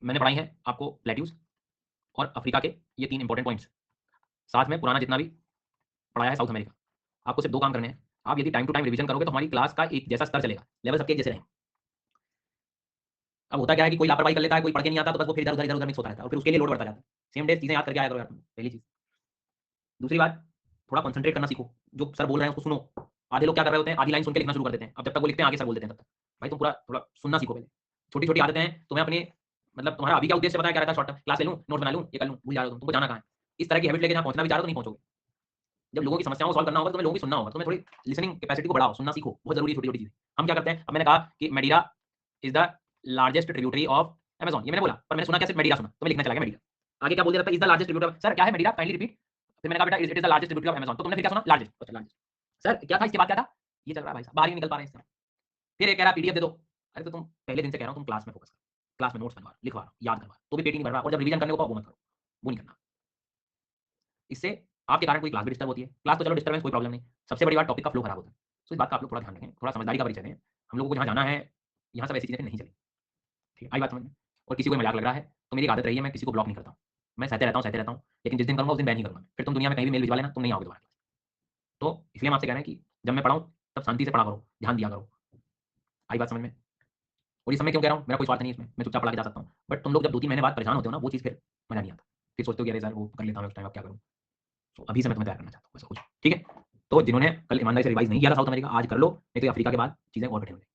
मैंने पढ़ाई है आपको प्लेट्यूज और अफ्रीका के ये 3 इंपॉर्टेंट पॉइंट्स, साथ में पुराना जितना भी पढ़ाया है साउथ अमेरिका। आपको सिर्फ 2 काम करने हैं। आप यदि टाइम टू टाइम रिवीजन करोगे तो हमारी क्लास का एक जैसा स्तर चलेगा, लेवल सबके एक जैसे रहेंगे। अब होता क्या है कि कोई लापरवाही कर लेता है, कोई पढ़ के नहीं आता, तो बस वो फिर इधर उधर मिक्स होता रहता है और फिर उसके लिए लोड बढ़ता जाता है। सेम डे चीजें याद करके आया करो यार, पहली चीज। दूसरी बात, थोड़ा कंसंट्रेट करना सीखो, जो सर बोल रहे हैं उसको सुनो। आधे लोग क्या कर रहे होते हैं, आधी लाइन सुन के लिखना शुरू कर देते हैं, अब जब तक वो लिखते हैं आगे सर बोल देते हैं तब तक। भाई तुम पूरा थोड़ा सुनना सीखो पहले। छोटी छोटी आदतें हैं तुम्हें अपनी, मतलब तुम्हारा अभी क्या उद्देश्य पता है क्या रहता है? शॉर्ट टर्म क्लास ले लूं, नोट बना लूं, ये कर लूं, भूल जा रहे हो तुमको जाना कहाँ है। इस तरह की हैबिट लेके जहाँ पहुंचना भी चाह रहे हो तो नहीं पहुंचोगे। जब लोगों की समस्याओं को सॉल्व करना होगा तो तुम्हें लोगों की सुनना होगा, तुम्हें थोड़ी लिसनिंग कैपेसिटी को बढ़ाओ, सुनना सीखो, बहुत जरूरी है छोटी छोटी चीजें। हम क्या करते हैं, अब मैंने कहा कि Madeira is the largest tributary of Amazon, ये मैंने बोला, पर मैंने सुना क्या, सिर्फ मेडिरा सुना, तो मैं लिखना चला गया मेडिरा। आगे क्या बोल दिया था, is the largest tributary. Sir क्या है मेडिरा, काइंडली रिपीट। फिर मैंने कहा बेटा it is the largest tributary of Amazon, तो तुमने फिर क्या सुना, लार्जेस्ट। अच्छा लार्जेस्ट। सर क्या था इसके बाद, क्या था? ये चल रहा है भाई साहब, बाहर ही निकल पा रहे हैं इससे। फिर ये कह रहा पीडीएफ दे दो। अरे तो तुम पहले दिन से कह रहा हूँ तुम क्लास में फोकस करो, क्लास में नोट्स बनवा, लिखवा, याद करवा, तो भी पेट ही नहीं भर रहा। और जब रिवीजन करने को वो मत करो, वो नहीं करना। इससे आपके कारण कोई क्लास भी डिस्टर्ब होती है। क्लास तो चलो डिस्टर्बेंस कोई प्रॉब्लम नहीं, सबसे बड़ी बात टॉपिक का फ्लो खराब होता है। तो इस बात का आप लोग थोड़ा ध्यान रखें, थोड़ा समझदारी का परिचय दें। हम लोगों को जहाँ जाना है, यहाँ सब ऐसी चीज़ें नहीं चलें। ठीक है, आई बात समझ में? और किसी को मजाक लग रहा है तो मेरी आदत रही है, मैं किसी को ब्लॉक नहीं करता हूँ, मैं सहते रहता हूँ, लेकिन जिस दिन करूँगा उस दिन बैन नहीं करूँगा। फिर तुम दुनिया में कहीं भी मेल भिजवा लेना, तुम नहीं आओगे दोबारा। तो इसलिए हम आपसे कह रहे हैं कि जब मैं पढ़ाऊँ तब शांति से पढ़ा करो, ध्यान दिया करो। आई बात समझ में? और इस समय क्यों कह रहा हूँ, मेरा कोई स्वार्थ नहीं है इसमें, मैं चुपचाप पढ़ा के जा सकता हूँ। बट तुम लोग जब 2-3 महीने बाद परेशान होते हो ना, वो चीज़ फिर मजा नहीं आता। फिर सोचते हो कि अरे सर वो कर लेता हूँ उस टाइम, अब क्या करूँ? तो अभी से मैं तुम्हें तैयार करना चाहता हूँ, ऐसा कुछ। ठीक है, तो जिन्होंने कल ईमानदारी से रिवाइज नहीं किया था साउथ अमेरिका, आज कर लो, नहीं तो अफ्रीका के बाद चीज़ें और कठिन हो जाएंगी।